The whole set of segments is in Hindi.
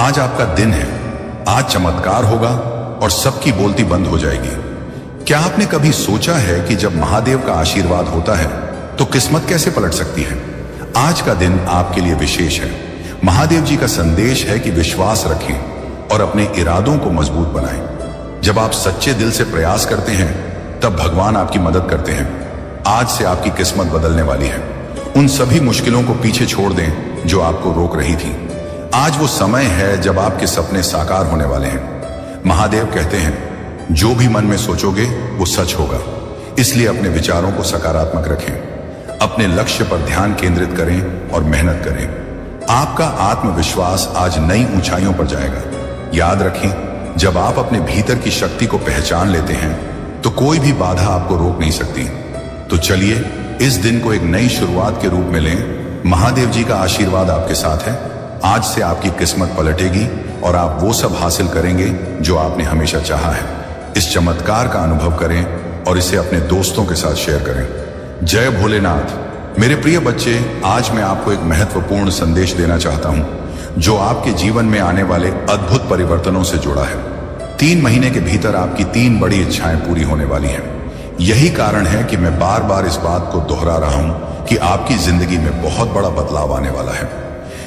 आज आपका दिन है, आज चमत्कार होगा और सबकी बोलती बंद हो जाएगी। क्या आपने कभी सोचा है कि जब महादेव का आशीर्वाद होता है तो किस्मत कैसे पलट सकती है? आज का दिन आपके लिए विशेष है। महादेव जी का संदेश है कि विश्वास रखें और अपने इरादों को मजबूत बनाएं। जब आप सच्चे दिल से प्रयास करते हैं तब भगवान आपकी मदद करते हैं। आज से आपकी किस्मत बदलने वाली है। उन सभी मुश्किलों को पीछे छोड़ दें जो आपको रोक रही थी। आज वो समय है जब आपके सपने साकार होने वाले हैं। महादेव कहते हैं जो भी मन में सोचोगे वो सच होगा। इसलिए अपने विचारों को सकारात्मक रखें, अपने लक्ष्य पर ध्यान केंद्रित करें और मेहनत करें। आपका आत्मविश्वास आज नई ऊंचाइयों पर जाएगा। याद रखें, जब आप अपने भीतर की शक्ति को पहचान लेते हैं तो कोई भी बाधा आपको रोक नहीं सकती। तो चलिए इस दिन को एक नई शुरुआत के रूप में लें। महादेव जी का आशीर्वाद आपके साथ है। आज से आपकी किस्मत पलटेगी और आप वो सब हासिल करेंगे जो आपने हमेशा चाहा है। इस चमत्कार का अनुभव करें और इसे अपने दोस्तों के साथ शेयर करें। जय भोलेनाथ। मेरे प्रिय बच्चे, आज मैं आपको एक महत्वपूर्ण संदेश देना चाहता हूं जो आपके जीवन में आने वाले अद्भुत परिवर्तनों से जुड़ा है। 3 महीने के भीतर आपकी 3 बड़ी इच्छाएं पूरी होने वाली हैं। यही कारण है कि मैं बार बार इस बात को दोहरा रहा हूं कि आपकी जिंदगी में बहुत बड़ा बदलाव आने वाला है।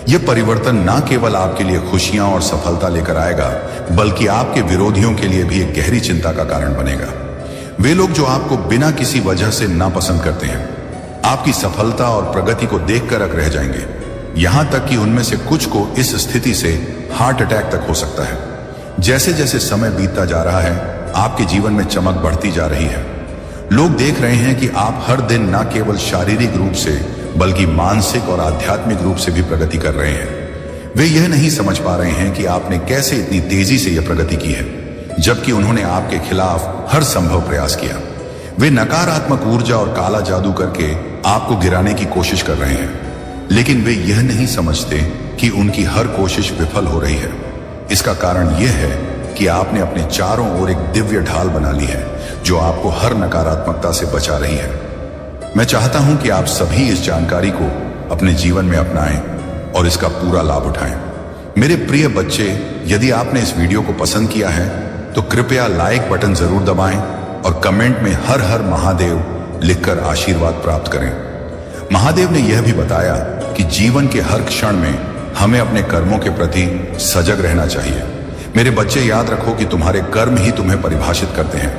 यह परिवर्तन ना केवल आपके लिए खुशियां और सफलता लेकर आएगा, बल्कि आपके विरोधियों के लिए भी एक गहरी चिंता का कारण बनेगा। वे लोग जो आपको बिना किसी वजह से नापसंद करते हैं, आपकी सफलता और प्रगति को देखकर अक रह जाएंगे। यहां तक कि उनमें से कुछ को इस स्थिति से हार्ट अटैक तक हो सकता है। जैसे जैसे समय बीतता जा रहा है, आपके जीवन में चमक बढ़ती जा रही है। लोग देख रहे हैं कि आप हर दिन न केवल शारीरिक रूप से बल्कि मानसिक और आध्यात्मिक रूप से भी प्रगति कर रहे हैं। वे यह नहीं समझ पा रहे हैं कि आपने कैसे इतनी तेजी से यह प्रगति की है, जबकि उन्होंने आपके खिलाफ हर संभव प्रयास किया। वे नकारात्मक ऊर्जा और काला जादू करके आपको गिराने की कोशिश कर रहे हैं, लेकिन वे यह नहीं समझते कि उनकी हर कोशिश विफल हो रही है। इसका कारण यह है कि आपने अपने चारों ओर एक दिव्य ढाल बना ली है जो आपको हर नकारात्मकता से बचा रही है। मैं चाहता हूं कि आप सभी इस जानकारी को अपने जीवन में अपनाएं और इसका पूरा लाभ उठाएं। मेरे प्रिय बच्चे, यदि आपने इस वीडियो को पसंद किया है तो कृपया लाइक बटन जरूर दबाएं और कमेंट में हर हर महादेव लिखकर आशीर्वाद प्राप्त करें। महादेव ने यह भी बताया कि जीवन के हर क्षण में हमें अपने कर्मों के प्रति सजग रहना चाहिए। मेरे बच्चे, याद रखो कि तुम्हारे कर्म ही तुम्हें परिभाषित करते हैं।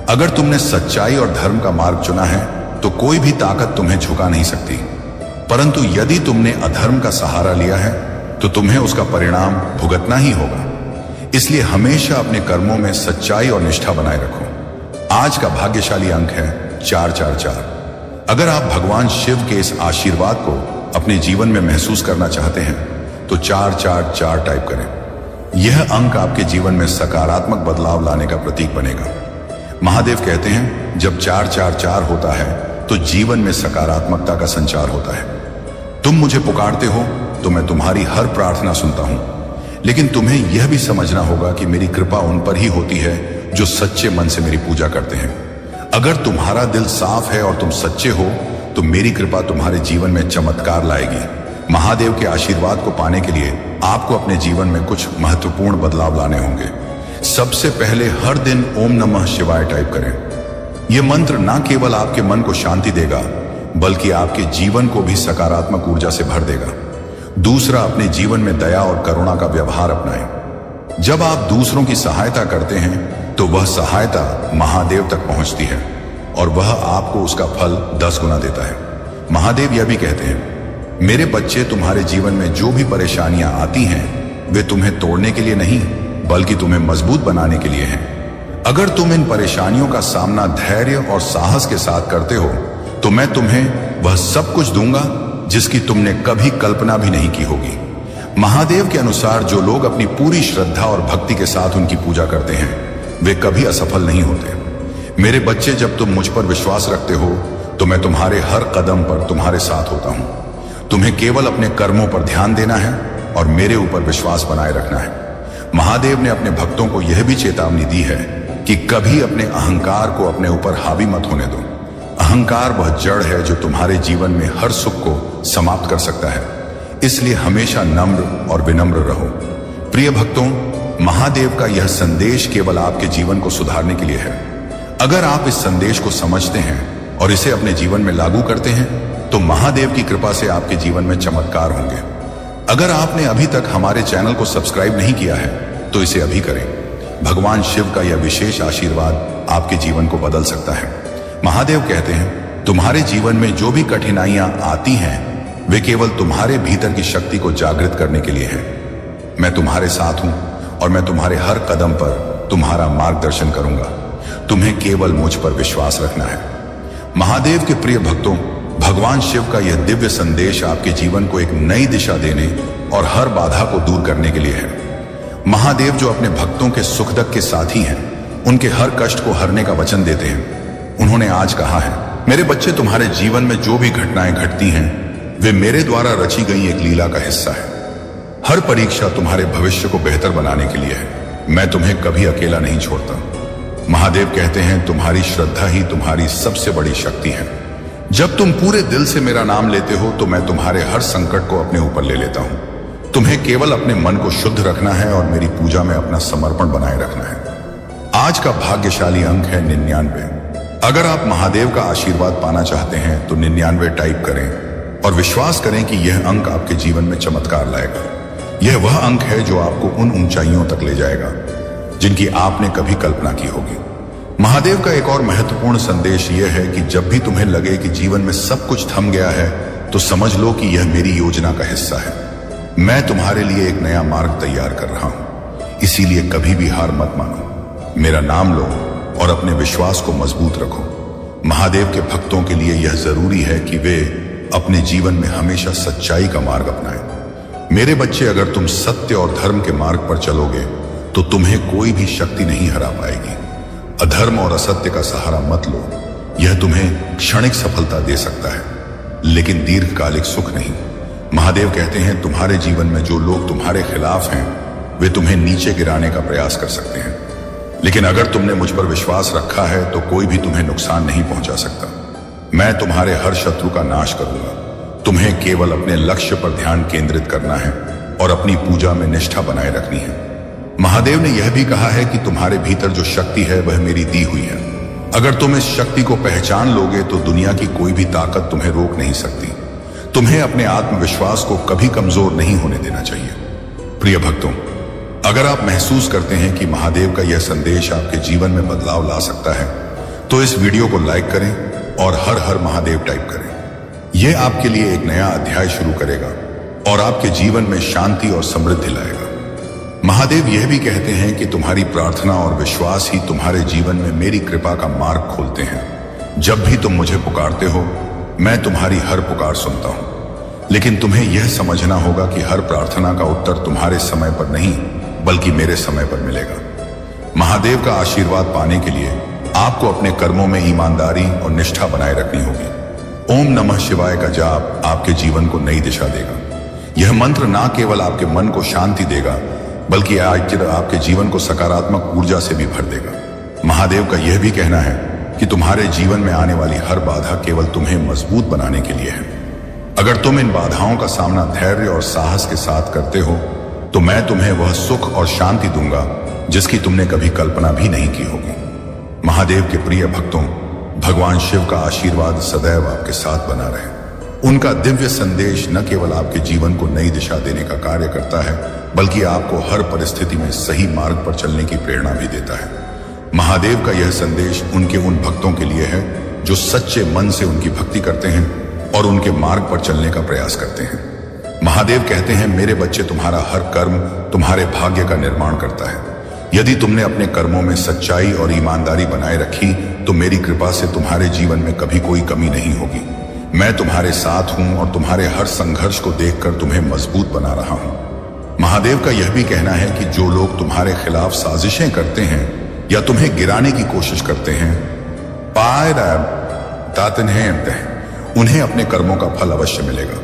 अगर तुमने सच्चाई और धर्म का मार्ग चुना है तो कोई भी ताकत तुम्हें झुका नहीं सकती, परंतु यदि तुमने अधर्म का सहारा लिया है तो तुम्हें उसका परिणाम भुगतना ही होगा। इसलिए हमेशा अपने कर्मों में सच्चाई और निष्ठा बनाए रखो। आज का भाग्यशाली अंक है 444। अगर आप भगवान शिव के इस आशीर्वाद को अपने जीवन में महसूस करना चाहते हैं तो 444 टाइप करें। यह अंक आपके जीवन में सकारात्मक बदलाव लाने का प्रतीक बनेगा। महादेव कहते हैं जब 444 होता है तो जीवन में सकारात्मकता का संचार होता है। तुम मुझे पुकारते हो तो मैं तुम्हारी हर प्रार्थना सुनता हूं, लेकिन तुम्हें यह भी समझना होगा कि मेरी कृपा उन पर ही होती है जो सच्चे मन से मेरी पूजा करते हैं। अगर तुम्हारा दिल साफ है और तुम सच्चे हो तो मेरी कृपा तुम्हारे जीवन में चमत्कार लाएगी। महादेव के आशीर्वाद को पाने के लिए आपको अपने जीवन में कुछ महत्वपूर्ण बदलाव लाने होंगे। सबसे पहले हर दिन ओम नमः शिवाय टाइप करें। यह मंत्र न केवल आपके मन को शांति देगा बल्कि आपके जीवन को भी सकारात्मक ऊर्जा से भर देगा। दूसरा, अपने जीवन में दया और करुणा का व्यवहार अपनाएं। जब आप दूसरों की सहायता करते हैं तो वह सहायता महादेव तक पहुंचती है और वह आपको उसका फल 10 गुना देता है। महादेव यह भी कहते हैं, मेरे बच्चे, तुम्हारे जीवन में जो भी परेशानियां आती हैं वे तुम्हें तोड़ने के लिए नहीं बल्कि तुम्हें मजबूत बनाने के लिए हैं। अगर तुम इन परेशानियों का सामना धैर्य और साहस के साथ करते हो तो मैं तुम्हें वह सब कुछ दूंगा जिसकी तुमने कभी कल्पना भी नहीं की होगी। महादेव के अनुसार जो लोग अपनी पूरी श्रद्धा और भक्ति के साथ उनकी पूजा करते हैं वे कभी असफल नहीं होते। मेरे बच्चे, जब तुम मुझ पर विश्वास रखते हो तो मैं तुम्हारे हर कदम पर तुम्हारे साथ होता हूं। तुम्हें केवल अपने कर्मों पर ध्यान देना है और मेरे ऊपर विश्वास बनाए रखना है। महादेव ने अपने भक्तों को यह भी चेतावनी दी है कि कभी अपने अहंकार को अपने ऊपर हावी मत होने दो। अहंकार वह जड़ है जो तुम्हारे जीवन में हर सुख को समाप्त कर सकता है। इसलिए हमेशा नम्र और विनम्र रहो। प्रिय भक्तों, महादेव का यह संदेश केवल आपके जीवन को सुधारने के लिए है। अगर आप इस संदेश को समझते हैं और इसे अपने जीवन में लागू करते हैं तो महादेव की कृपा से आपके जीवन में चमत्कार होंगे। अगर आपने अभी तक हमारे चैनल को सब्सक्राइब नहीं किया है तो इसे अभी करें। भगवान शिव का यह विशेष आशीर्वाद आपके जीवन को बदल सकता है। महादेव कहते हैं, तुम्हारे जीवन में जो भी कठिनाइयां आती हैं वे केवल तुम्हारे भीतर की शक्ति को जागृत करने के लिए हैं। मैं तुम्हारे साथ हूं और मैं तुम्हारे हर कदम पर तुम्हारा मार्गदर्शन करूंगा। तुम्हें केवल मुझ पर विश्वास रखना है। महादेव के प्रिय भक्तों, भगवान शिव का यह दिव्य संदेश आपके जीवन को एक नई दिशा देने और हर बाधा को दूर करने के लिए है। महादेव जो अपने भक्तों के सुख दुख के साथी हैं, उनके हर कष्ट को हरने का वचन देते हैं। उन्होंने आज कहा है, मेरे बच्चे, तुम्हारे जीवन में जो भी घटनाएं घटती हैं वे मेरे द्वारा रची गई एक लीला का हिस्सा है। हर परीक्षा तुम्हारे भविष्य को बेहतर बनाने के लिए है। मैं तुम्हें कभी अकेला नहीं छोड़ता। महादेव कहते हैं, तुम्हारी श्रद्धा ही तुम्हारी सबसे बड़ी शक्ति है। जब तुम पूरे दिल से मेरा नाम लेते हो तो मैं तुम्हारे हर संकट को अपने ऊपर ले लेता हूं। तुम्हें केवल अपने मन को शुद्ध रखना है और मेरी पूजा में अपना समर्पण बनाए रखना है। आज का भाग्यशाली अंक है 99। अगर आप महादेव का आशीर्वाद पाना चाहते हैं तो 99 टाइप करें और विश्वास करें कि यह अंक आपके जीवन में चमत्कार लाएगा। यह वह अंक है जो आपको उन ऊंचाइयों तक ले जाएगा जिनकी आपने कभी कल्पना की होगी। महादेव का एक और महत्वपूर्ण संदेश यह है कि जब भी तुम्हें लगे कि जीवन में सब कुछ थम गया है तो समझ लो कि यह मेरी योजना का हिस्सा है। मैं तुम्हारे लिए एक नया मार्ग तैयार कर रहा हूं, इसीलिए कभी भी हार मत मानो। मेरा नाम लो और अपने विश्वास को मजबूत रखो। महादेव के भक्तों के लिए यह जरूरी है कि वे अपने जीवन में हमेशा सच्चाई का मार्ग अपनाएं। मेरे बच्चे, अगर तुम सत्य और धर्म के मार्ग पर चलोगे तो तुम्हें कोई भी शक्ति नहीं हरा पाएगी। अधर्म और असत्य का सहारा मत लो। यह तुम्हें क्षणिक सफलता दे सकता है लेकिन दीर्घकालिक सुख नहीं। महादेव कहते हैं, तुम्हारे जीवन में जो लोग तुम्हारे खिलाफ हैं वे तुम्हें नीचे गिराने का प्रयास कर सकते हैं, लेकिन अगर तुमने मुझ पर विश्वास रखा है तो कोई भी तुम्हें नुकसान नहीं पहुंचा सकता। मैं तुम्हारे हर शत्रु का नाश करूंगा। तुम्हें केवल अपने लक्ष्य पर ध्यान केंद्रित करना है और अपनी पूजा में निष्ठा बनाए रखनी है। महादेव ने यह भी कहा है कि तुम्हारे भीतर जो शक्ति है वह मेरी दी हुई है। अगर तुम इस शक्ति को पहचान लोगे तो दुनिया की कोई भी ताकत तुम्हें रोक नहीं सकती। तुम्हें अपने आत्मविश्वास को कभी कमजोर नहीं होने देना चाहिए। प्रिय भक्तों, अगर आप महसूस करते हैं कि महादेव का यह संदेश आपके जीवन में बदलाव ला सकता है तो इस वीडियो को लाइक करें और हर हर महादेव टाइप करें। यह आपके लिए एक नया अध्याय शुरू करेगा और आपके जीवन में शांति और समृद्धि लाएगा। महादेव यह भी कहते हैं कि तुम्हारी प्रार्थना और विश्वास ही तुम्हारे जीवन में मेरी कृपा का मार्ग खोलते हैं। जब भी तुम मुझे पुकारते हो मैं तुम्हारी हर पुकार सुनता हूं, लेकिन तुम्हें यह समझना होगा कि हर प्रार्थना का उत्तर तुम्हारे समय पर नहीं बल्कि मेरे समय पर मिलेगा। महादेव का आशीर्वाद पाने के लिए आपको अपने कर्मों में ईमानदारी और निष्ठा बनाए रखनी होगी। ओम नमः शिवाय का जाप आपके जीवन को नई दिशा देगा। यह मंत्र ना केवल आपके मन को शांति देगा बल्कि आपके जीवन को सकारात्मक ऊर्जा से भी भर देगा। महादेव का यह भी कहना है कि तुम्हारे जीवन में आने वाली हर बाधा केवल तुम्हें मजबूत बनाने के लिए है। अगर तुम इन बाधाओं का सामना धैर्य और साहस के साथ करते हो तो मैं तुम्हें वह सुख और शांति दूंगा जिसकी तुमने कभी कल्पना भी नहीं की होगी। महादेव के प्रिय भक्तों, भगवान शिव का आशीर्वाद सदैव आपके साथ बना रहे। उनका दिव्य संदेश न केवल आपके जीवन को नई दिशा देने का कार्य करता है बल्कि आपको हर परिस्थिति में सही मार्ग पर चलने की प्रेरणा भी देता है। महादेव का यह संदेश उनके उन भक्तों के लिए है जो सच्चे मन से उनकी भक्ति करते हैं और उनके मार्ग पर चलने का प्रयास करते हैं। महादेव कहते हैं, मेरे बच्चे, तुम्हारा हर कर्म तुम्हारे भाग्य का निर्माण करता है। यदि तुमने अपने कर्मों में सच्चाई और ईमानदारी बनाए रखी तो मेरी कृपा से तुम्हारे जीवन में कभी कोई कमी नहीं होगी। मैं तुम्हारे साथ हूं और तुम्हारे हर संघर्ष को देखकर तुम्हें मजबूत बना रहा हूं। महादेव का यह भी कहना है कि जो लोग तुम्हारे खिलाफ साजिशें करते हैं या तुम्हें गिराने की कोशिश करते हैं उन्हें अपने कर्मों का फल अवश्य मिलेगा,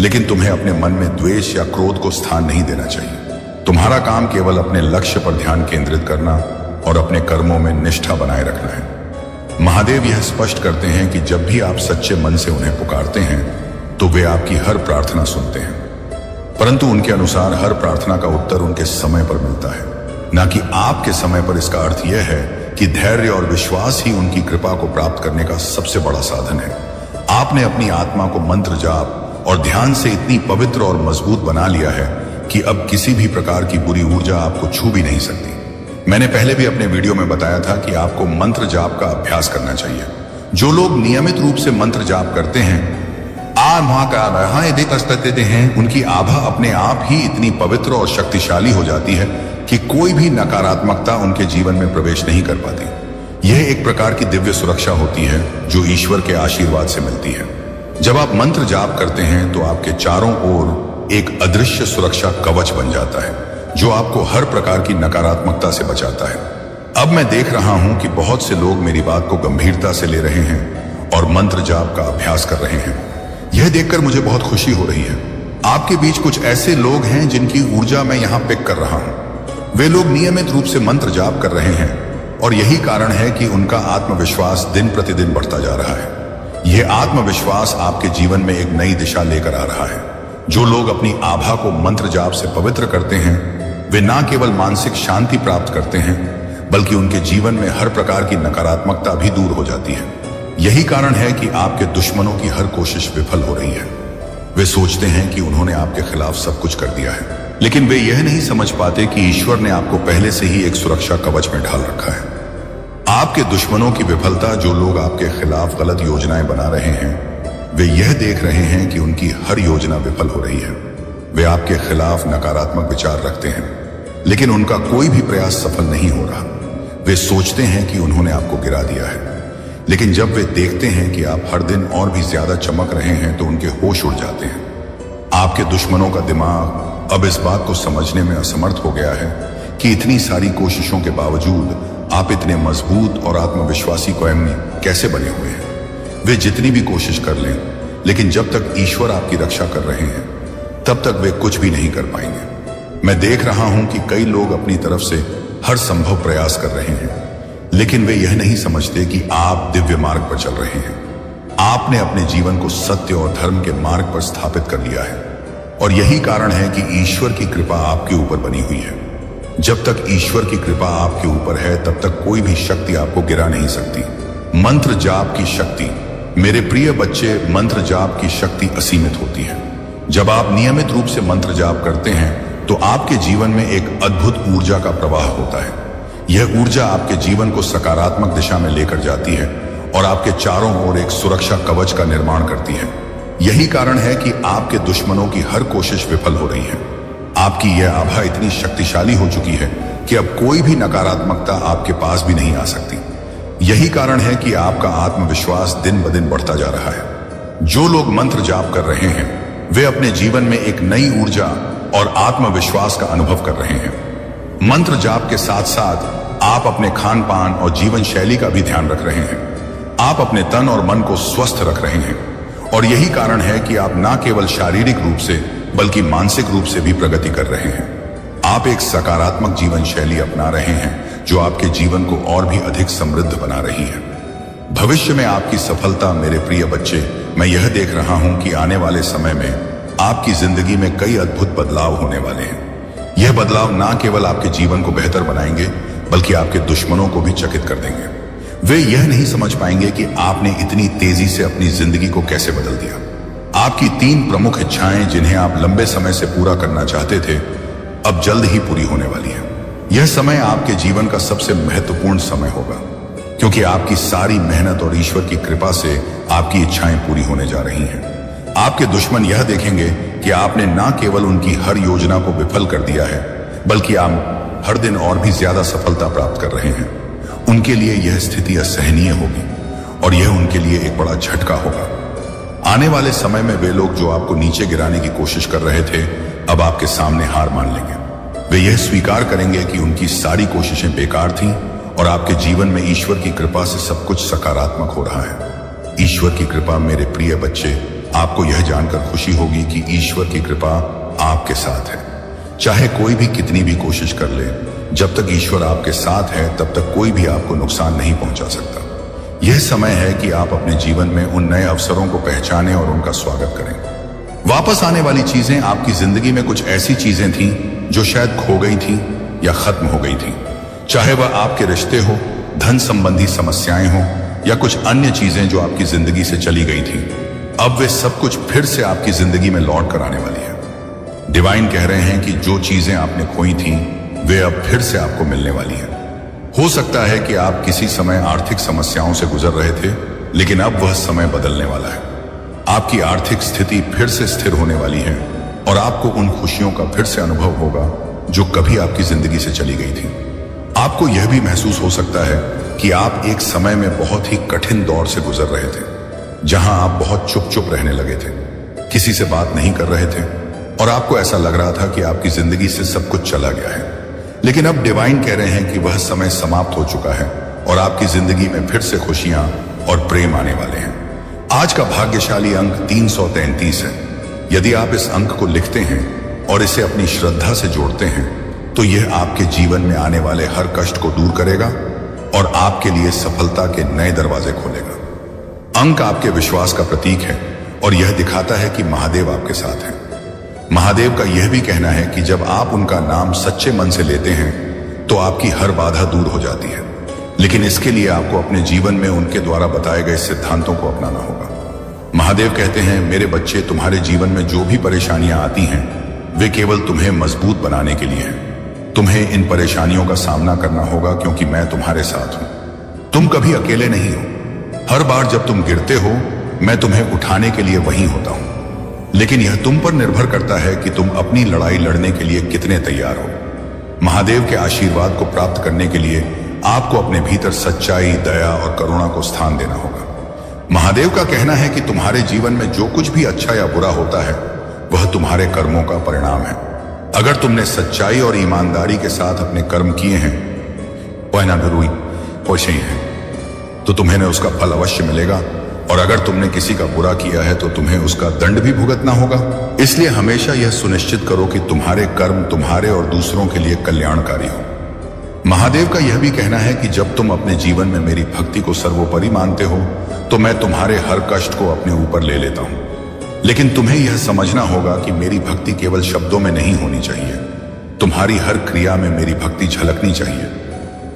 लेकिन तुम्हें अपने मन में द्वेष या क्रोध को स्थान नहीं देना चाहिए। तुम्हारा काम केवल अपने लक्ष्य पर ध्यान केंद्रित करना और अपने कर्मों में निष्ठा बनाए रखना है। महादेव यह स्पष्ट करते हैं कि जब भी आप सच्चे मन से उन्हें पुकारते हैं तो वे आपकी हर प्रार्थना सुनते हैं। परंतु उनके अनुसार हर प्रार्थना का उत्तर उनके समय पर मिलता है, न कि आपके समय पर। इसका अर्थ यह है कि धैर्य और विश्वास ही उनकी कृपा को प्राप्त करने का सबसे बड़ा साधन है। आपने अपनी आत्मा को मंत्र जाप और ध्यान से इतनी पवित्र और मजबूत बना लिया है कि अब किसी भी प्रकार की बुरी ऊर्जा आपको छू भी नहीं सकती। मैंने पहले भी अपने वीडियो में बताया था कि आपको मंत्र जाप का अभ्यास करना चाहिए। जो लोग नियमित रूप से मंत्र जाप करते हैं, उनकी आभा अपने आप ही इतनी पवित्र और शक्तिशाली हो जाती है कि कोई भी नकारात्मकता उनके जीवन में प्रवेश नहीं कर पाती। यह एक प्रकार की दिव्य सुरक्षा होती है जो ईश्वर के आशीर्वाद से मिलती है। जब आप मंत्र जाप करते हैं तो आपके चारों ओर एक अदृश्य सुरक्षा कवच बन जाता है जो आपको हर प्रकार की नकारात्मकता से बचाता है। अब मैं देख रहा हूं कि बहुत से लोग मेरी बात को गंभीरता से ले रहे हैं और मंत्र जाप का अभ्यास कर रहे हैं। यह देखकर मुझे बहुत खुशी हो रही है। आपके बीच कुछ ऐसे लोग हैं जिनकी ऊर्जा मैं यहां पिक कर रहा हूं। वे लोग नियमित रूप से मंत्र जाप कर रहे हैं और यही कारण है कि उनका आत्मविश्वास दिन प्रतिदिन बढ़ता जा रहा है। यह आत्मविश्वास आपके जीवन में एक नई दिशा लेकर आ रहा है। जो लोग अपनी आभा को मंत्र जाप से पवित्र करते हैं, वे न केवल मानसिक शांति प्राप्त करते हैं बल्कि उनके जीवन में हर प्रकार की नकारात्मकता भी दूर हो जाती है। यही कारण है कि आपके दुश्मनों की हर कोशिश विफल हो रही है। वे सोचते हैं कि उन्होंने आपके खिलाफ सब कुछ कर दिया है, लेकिन वे यह नहीं समझ पाते कि ईश्वर ने आपको पहले से ही एक सुरक्षा कवच में ढाल रखा है। आपके दुश्मनों की विफलता, जो लोग आपके खिलाफ गलत योजनाएं बना रहे हैं, वे यह देख रहे हैं कि उनकी हर योजना विफल हो रही है। वे आपके खिलाफ नकारात्मक विचार रखते हैं, लेकिन उनका कोई भी प्रयास सफल नहीं हो रहा। वे सोचते हैं कि उन्होंने आपको गिरा दिया है, लेकिन जब वे देखते हैं कि आप हर दिन और भी ज्यादा चमक रहे हैं तो उनके होश उड़ जाते हैं। आपके दुश्मनों का दिमाग अब इस बात को समझने में असमर्थ हो गया है कि इतनी सारी कोशिशों के बावजूद आप इतने मजबूत और आत्मविश्वासी कायम कैसे बने हुए हैं। वे जितनी भी कोशिश कर लें, लेकिन जब तक ईश्वर आपकी रक्षा कर रहे हैं तब तक वे कुछ भी नहीं कर पाएंगे। मैं देख रहा हूं कि कई लोग अपनी तरफ से हर संभव प्रयास कर रहे हैं, लेकिन वे यह नहीं समझते कि आप दिव्य मार्ग पर चल रहे हैं। आपने अपने जीवन को सत्य और धर्म के मार्ग पर स्थापित कर लिया है और यही कारण है कि ईश्वर की कृपा आपके ऊपर बनी हुई है। जब तक ईश्वर की कृपा आपके ऊपर है तब तक कोई भी शक्ति आपको गिरा नहीं सकती। मंत्र जाप की शक्ति, मेरे प्रिय बच्चे, मंत्र जाप की शक्ति असीमित होती है। जब आप नियमित रूप से मंत्र जाप करते हैं तो आपके जीवन में एक अद्भुत ऊर्जा का प्रवाह होता है। यह ऊर्जा आपके जीवन को सकारात्मक दिशा में लेकर जाती है और आपके चारों ओर एक सुरक्षा कवच का निर्माण करती है। यही कारण है कि आपके दुश्मनों की हर कोशिश विफल हो रही है। आपकी यह आभा इतनी शक्तिशाली हो चुकी है कि अब कोई भी नकारात्मकता आपके पास भी नहीं आ सकती। यही कारण है कि आपका आत्मविश्वास दिन ब दिन बढ़ता जा रहा है। जो लोग मंत्र जाप कर रहे हैं वे अपने जीवन में एक नई ऊर्जा और आत्मविश्वास का अनुभव कर रहे हैं। मंत्र जाप के साथ साथ आप अपने खान पान और जीवन शैली का भी ध्यान रख रहे हैं। आप अपने तन और मन को स्वस्थ रख रहे हैं और यही कारण है कि आप न केवल शारीरिक रूप से बल्कि मानसिक रूप से भी प्रगति कर रहे हैं। आप एक सकारात्मक जीवन शैली अपना रहे हैं जो आपके जीवन को और भी अधिक समृद्ध बना रही है। भविष्य में आपकी सफलता, मेरे प्रिय बच्चे, मैं यह देख रहा हूं कि आने वाले समय में आपकी जिंदगी में कई अद्भुत बदलाव होने वाले हैं। यह बदलाव न केवल आपके जीवन को बेहतर बनाएंगे बल्कि आपके दुश्मनों को भी चकित कर देंगे। वे यह नहीं समझ पाएंगे कि आपने इतनी तेजी से अपनी जिंदगी को कैसे बदल दिया। आपकी 3 प्रमुख इच्छाएं जिन्हें आप लंबे समय से पूरा करना चाहते थे, अब जल्द ही पूरी होने वाली है। यह समय आपके जीवन का सबसे महत्वपूर्ण समय होगा क्योंकि आपकी सारी मेहनत और ईश्वर की कृपा से आपकी इच्छाएं पूरी होने जा रही हैं। आपके दुश्मन यह देखेंगे कि आपने न केवल उनकी हर योजना को विफल कर दिया है बल्कि आप हर दिन और भी ज्यादा सफलता प्राप्त कर रहे हैं। उनके लिए यह स्थिति असहनीय होगी और यह उनके लिए एक बड़ा झटका होगा। आने वाले समय में वे लोग जो आपको नीचे गिराने की कोशिश कर रहे थे अब आपके सामने हार मान लेंगे। वे यह स्वीकार करेंगे कि उनकी सारी कोशिशें बेकार थीं और आपके जीवन में ईश्वर की कृपा से सब कुछ सकारात्मक हो रहा है। ईश्वर की कृपा, मेरे प्रिय बच्चे, आपको यह जानकर खुशी होगी कि ईश्वर की कृपा आपके साथ है। चाहे कोई भी कितनी भी कोशिश कर ले, जब तक ईश्वर आपके साथ है तब तक कोई भी आपको नुकसान नहीं पहुंचा सकता। यह समय है कि आप अपने जीवन में उन नए अवसरों को पहचानें और उनका स्वागत करें। वापस आने वाली चीजें आपकी जिंदगी में कुछ ऐसी चीजें थीं जो शायद खो गई थीं या खत्म हो गई थीं। चाहे वह आपके रिश्ते हो, धन संबंधी समस्याएं हो या कुछ अन्य चीजें जो आपकी जिंदगी से चली गई थीं, अब वे सब कुछ फिर से आपकी जिंदगी में लौट कर आने वाली है। डिवाइन कह रहे हैं कि जो चीजें आपने खोई थीं वे अब फिर से आपको मिलने वाली हैं। हो सकता है कि आप किसी समय आर्थिक समस्याओं से गुजर रहे थे, लेकिन अब वह समय बदलने वाला है। आपकी आर्थिक स्थिति फिर से स्थिर होने वाली है और आपको उन खुशियों का फिर से अनुभव होगा जो कभी आपकी जिंदगी से चली गई थी। आपको यह भी महसूस हो सकता है कि आप एक समय में बहुत ही कठिन दौर से गुजर रहे थे, जहां आप बहुत चुप चुप रहने लगे थे, किसी से बात नहीं कर रहे थे और आपको ऐसा लग रहा था कि आपकी जिंदगी से सब कुछ चला गया है। लेकिन अब डिवाइन कह रहे हैं कि वह समय समाप्त हो चुका है और आपकी जिंदगी में फिर से खुशियां और प्रेम आने वाले हैं। आज का भाग्यशाली अंक 333 है। यदि आप इस अंक को लिखते हैं और इसे अपनी श्रद्धा से जोड़ते हैं तो यह आपके जीवन में आने वाले हर कष्ट को दूर करेगा और आपके लिए सफलता के नए दरवाजे खोलेगा। अंक आपके विश्वास का प्रतीक है और यह दिखाता है कि महादेव आपके साथ हैं। महादेव का यह भी कहना है कि जब आप उनका नाम सच्चे मन से लेते हैं तो आपकी हर बाधा दूर हो जाती है, लेकिन इसके लिए आपको अपने जीवन में उनके द्वारा बताए गए सिद्धांतों को अपनाना होगा। महादेव कहते हैं, मेरे बच्चे, तुम्हारे जीवन में जो भी परेशानियां आती हैं वे केवल तुम्हें मजबूत बनाने के लिए हैं। तुम्हें इन परेशानियों का सामना करना होगा क्योंकि मैं तुम्हारे साथ हूं। तुम कभी अकेले नहीं हो। हर बार जब तुम गिरते हो मैं तुम्हें उठाने के लिए वहीं होता हूं, लेकिन यह तुम पर निर्भर करता है कि तुम अपनी लड़ाई लड़ने के लिए कितने तैयार हो। महादेव के आशीर्वाद को प्राप्त करने के लिए आपको अपने भीतर सच्चाई, दया और करुणा को स्थान देना होगा। महादेव का कहना है कि तुम्हारे जीवन में जो कुछ भी अच्छा या बुरा होता है वह तुम्हारे कर्मों का परिणाम है। अगर तुमने सच्चाई और ईमानदारी के साथ अपने कर्म किए हैं, वह ना गुरुई पोषे हैं, तो तुम्हें उसका फल अवश्य मिलेगा। और अगर तुमने किसी का बुरा किया है तो तुम्हें उसका दंड भी भुगतना होगा। इसलिए हमेशा यह सुनिश्चित करो कि तुम्हारे कर्म तुम्हारे और दूसरों के लिए कल्याणकारी हो। महादेव का यह भी कहना है कि जब तुम अपने जीवन में मेरी भक्ति को सर्वोपरि मानते हो तो मैं तुम्हारे हर कष्ट को अपने ऊपर ले लेता हूं। लेकिन तुम्हें यह समझना होगा कि मेरी भक्ति केवल शब्दों में नहीं होनी चाहिए, तुम्हारी हर क्रिया में मेरी भक्ति झलकनी चाहिए।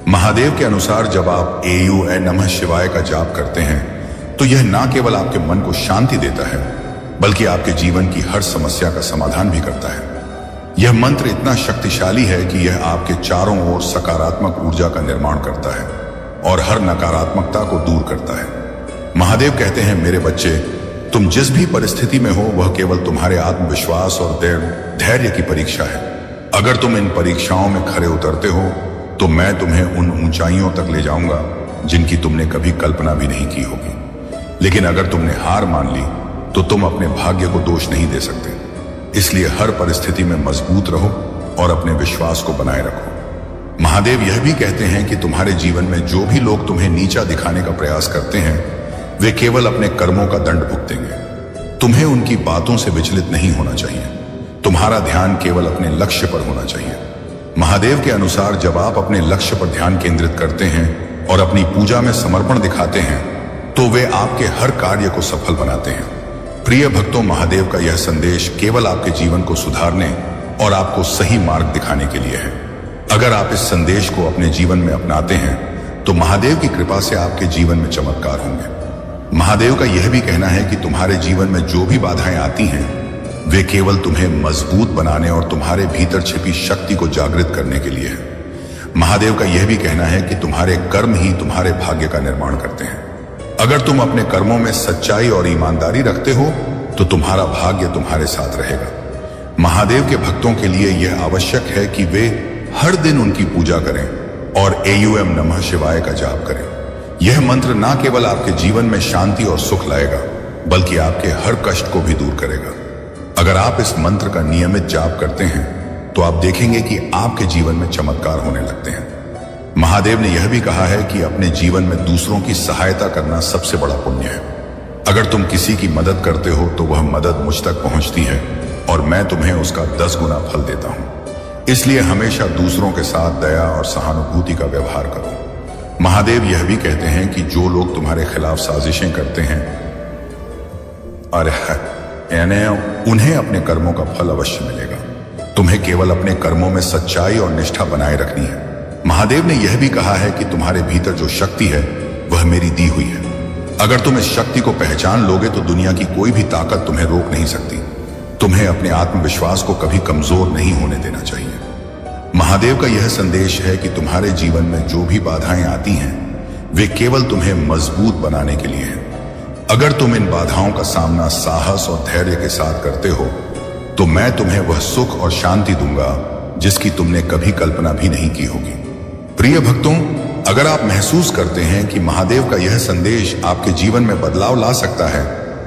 महादेव के अनुसार जब आप AUM नमः शिवाय का जाप करते हैं तो यह ना केवल आपके मन को शांति देता है बल्कि आपके जीवन की हर समस्या का समाधान भी करता है। यह मंत्र इतना शक्तिशाली है कि यह आपके चारों ओर सकारात्मक ऊर्जा का निर्माण करता है और हर नकारात्मकता को दूर करता है। महादेव कहते हैं, मेरे बच्चे, तुम जिस भी परिस्थिति में हो वह केवल तुम्हारे आत्मविश्वास और धैर्य की परीक्षा है। अगर तुम इन परीक्षाओं में खरे उतरते हो तो मैं तुम्हें उन ऊंचाइयों तक ले जाऊंगा जिनकी तुमने कभी कल्पना भी नहीं की होगी। लेकिन अगर तुमने हार मान ली तो तुम अपने भाग्य को दोष नहीं दे सकते। इसलिए हर परिस्थिति में मजबूत रहो और अपने विश्वास को बनाए रखो। महादेव यह भी कहते हैं कि तुम्हारे जीवन में जो भी लोग तुम्हें नीचा दिखाने का प्रयास करते हैं वे केवल अपने कर्मों का दंड भुगतेंगे। तुम्हें उनकी बातों से विचलित नहीं होना चाहिए। तुम्हारा ध्यान केवल अपने लक्ष्य पर होना चाहिए। महादेव के अनुसार जब आप अपने लक्ष्य पर ध्यान केंद्रित करते हैं और अपनी पूजा में समर्पण दिखाते हैं तो वे आपके हर कार्य को सफल बनाते हैं। प्रिय भक्तों, महादेव का यह संदेश केवल आपके जीवन को सुधारने और आपको सही मार्ग दिखाने के लिए है। अगर आप इस संदेश को अपने जीवन में अपनाते हैं तो महादेव की कृपा से आपके जीवन में चमत्कार होंगे। महादेव का यह भी कहना है कि तुम्हारे जीवन में जो भी बाधाएं आती हैं वे केवल तुम्हें मजबूत बनाने और तुम्हारे भीतर छिपी शक्ति को जागृत करने के लिए है। महादेव का यह भी कहना है कि तुम्हारे कर्म ही तुम्हारे भाग्य का निर्माण करते हैं। अगर तुम अपने कर्मों में सच्चाई और ईमानदारी रखते हो तो तुम्हारा भाग्य तुम्हारे साथ रहेगा। महादेव के भक्तों के लिए यह आवश्यक है कि वे हर दिन उनकी पूजा करें और AUM नमः शिवाय का जाप करें। यह मंत्र ना केवल आपके जीवन में शांति और सुख लाएगा बल्कि आपके हर कष्ट को भी दूर करेगा। अगर आप इस मंत्र का नियमित जाप करते हैं तो आप देखेंगे कि आपके जीवन में चमत्कार होने लगते हैं। महादेव ने यह भी कहा है कि अपने जीवन में दूसरों की सहायता करना सबसे बड़ा पुण्य है। अगर तुम किसी की मदद करते हो तो वह मदद मुझ तक पहुंचती है और मैं तुम्हें उसका 10 गुना फल देता हूं। इसलिए हमेशा दूसरों के साथ दया और सहानुभूति का व्यवहार करो। महादेव यह भी कहते हैं कि जो लोग तुम्हारे खिलाफ साजिशें करते हैं, अरे यानी उन्हें अपने कर्मों का फल अवश्य मिलेगा। तुम्हें केवल अपने कर्मों में सच्चाई और निष्ठा बनाए रखनी है। महादेव ने यह भी कहा है कि तुम्हारे भीतर जो शक्ति है वह मेरी दी हुई है। अगर तुम इस शक्ति को पहचान लोगे तो दुनिया की कोई भी ताकत तुम्हें रोक नहीं सकती। तुम्हें अपने आत्मविश्वास को कभी कमजोर नहीं होने देना चाहिए। महादेव का यह संदेश है कि तुम्हारे जीवन में जो भी बाधाएं आती हैं वे केवल तुम्हें मजबूत बनाने के लिए हैं। अगर तुम इन बाधाओं का सामना साहस और धैर्य के साथ करते हो तो मैं तुम्हें वह सुख और शांति दूंगा जिसकी तुमने कभी कल्पना भी नहीं की होगी। प्रिय भक्तों, अगर आप महसूस करते हैं कि महादेव का यह संदेश आपके जीवन में बदलाव ला सकता है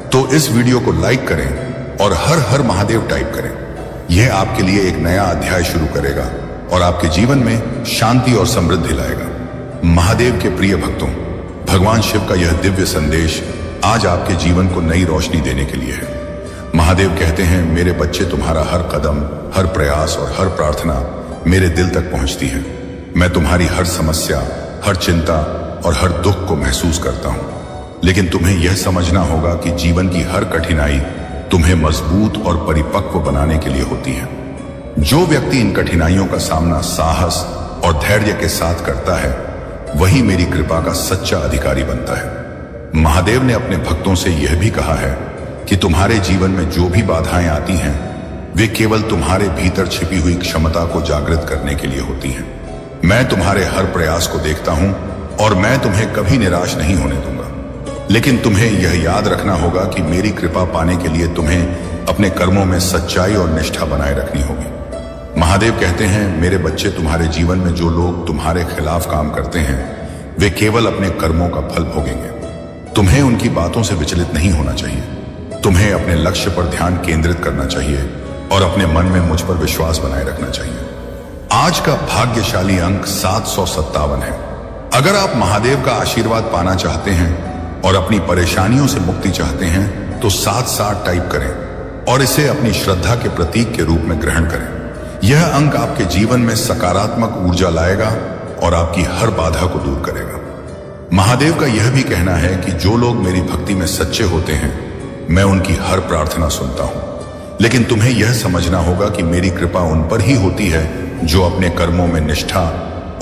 तो इस वीडियो को लाइक करें और हर हर महादेव टाइप करें। यह आपके लिए एक नया अध्याय शुरू करेगा और आपके जीवन में शांति और समृद्धि लाएगा। महादेव के प्रिय भक्तों, भगवान शिव का यह दिव्य संदेश आज आपके जीवन को नई रोशनी देने के लिए है। महादेव कहते हैं, मेरे बच्चे, तुम्हारा हर कदम, हर प्रयास और हर प्रार्थना मेरे दिल तक पहुंचती है। मैं तुम्हारी हर समस्या, हर चिंता और हर दुख को महसूस करता हूं। लेकिन तुम्हें यह समझना होगा कि जीवन की हर कठिनाई तुम्हें मजबूत और परिपक्व बनाने के लिए होती है। जो व्यक्ति इन कठिनाइयों का सामना साहस और धैर्य के साथ करता है वही मेरी कृपा का सच्चा अधिकारी बनता है। महादेव ने अपने भक्तों से यह भी कहा है कि तुम्हारे जीवन में जो भी बाधाएं आती हैं वे केवल तुम्हारे भीतर छिपी हुई क्षमता को जागृत करने के लिए होती हैं। मैं तुम्हारे हर प्रयास को देखता हूं और मैं तुम्हें कभी निराश नहीं होने दूंगा। लेकिन तुम्हें यह याद रखना होगा कि मेरी कृपा पाने के लिए तुम्हें अपने कर्मों में सच्चाई और निष्ठा बनाए रखनी होगी। महादेव कहते हैं, मेरे बच्चे, तुम्हारे जीवन में जो लोग तुम्हारे खिलाफ काम करते हैं वे केवल अपने कर्मों का फल भोगेंगे। तुम्हें उनकी बातों से विचलित नहीं होना चाहिए। तुम्हें अपने लक्ष्य पर ध्यान केंद्रित करना चाहिए और अपने मन में मुझ पर विश्वास बनाए रखना चाहिए। आज का भाग्यशाली अंक 757 है। अगर आप महादेव का आशीर्वाद पाना चाहते हैं और अपनी परेशानियों से मुक्ति चाहते हैं तो 77 टाइप करें और इसे अपनी श्रद्धा के प्रतीक के रूप में ग्रहण करें। यह अंक आपके जीवन में सकारात्मक ऊर्जा लाएगा और आपकी हर बाधा को दूर करेगा। महादेव का यह भी कहना है कि जो लोग मेरी भक्ति में सच्चे होते हैं मैं उनकी हर प्रार्थना सुनता हूं। लेकिन तुम्हें यह समझना होगा कि मेरी कृपा उन पर ही होती है जो अपने कर्मों में निष्ठा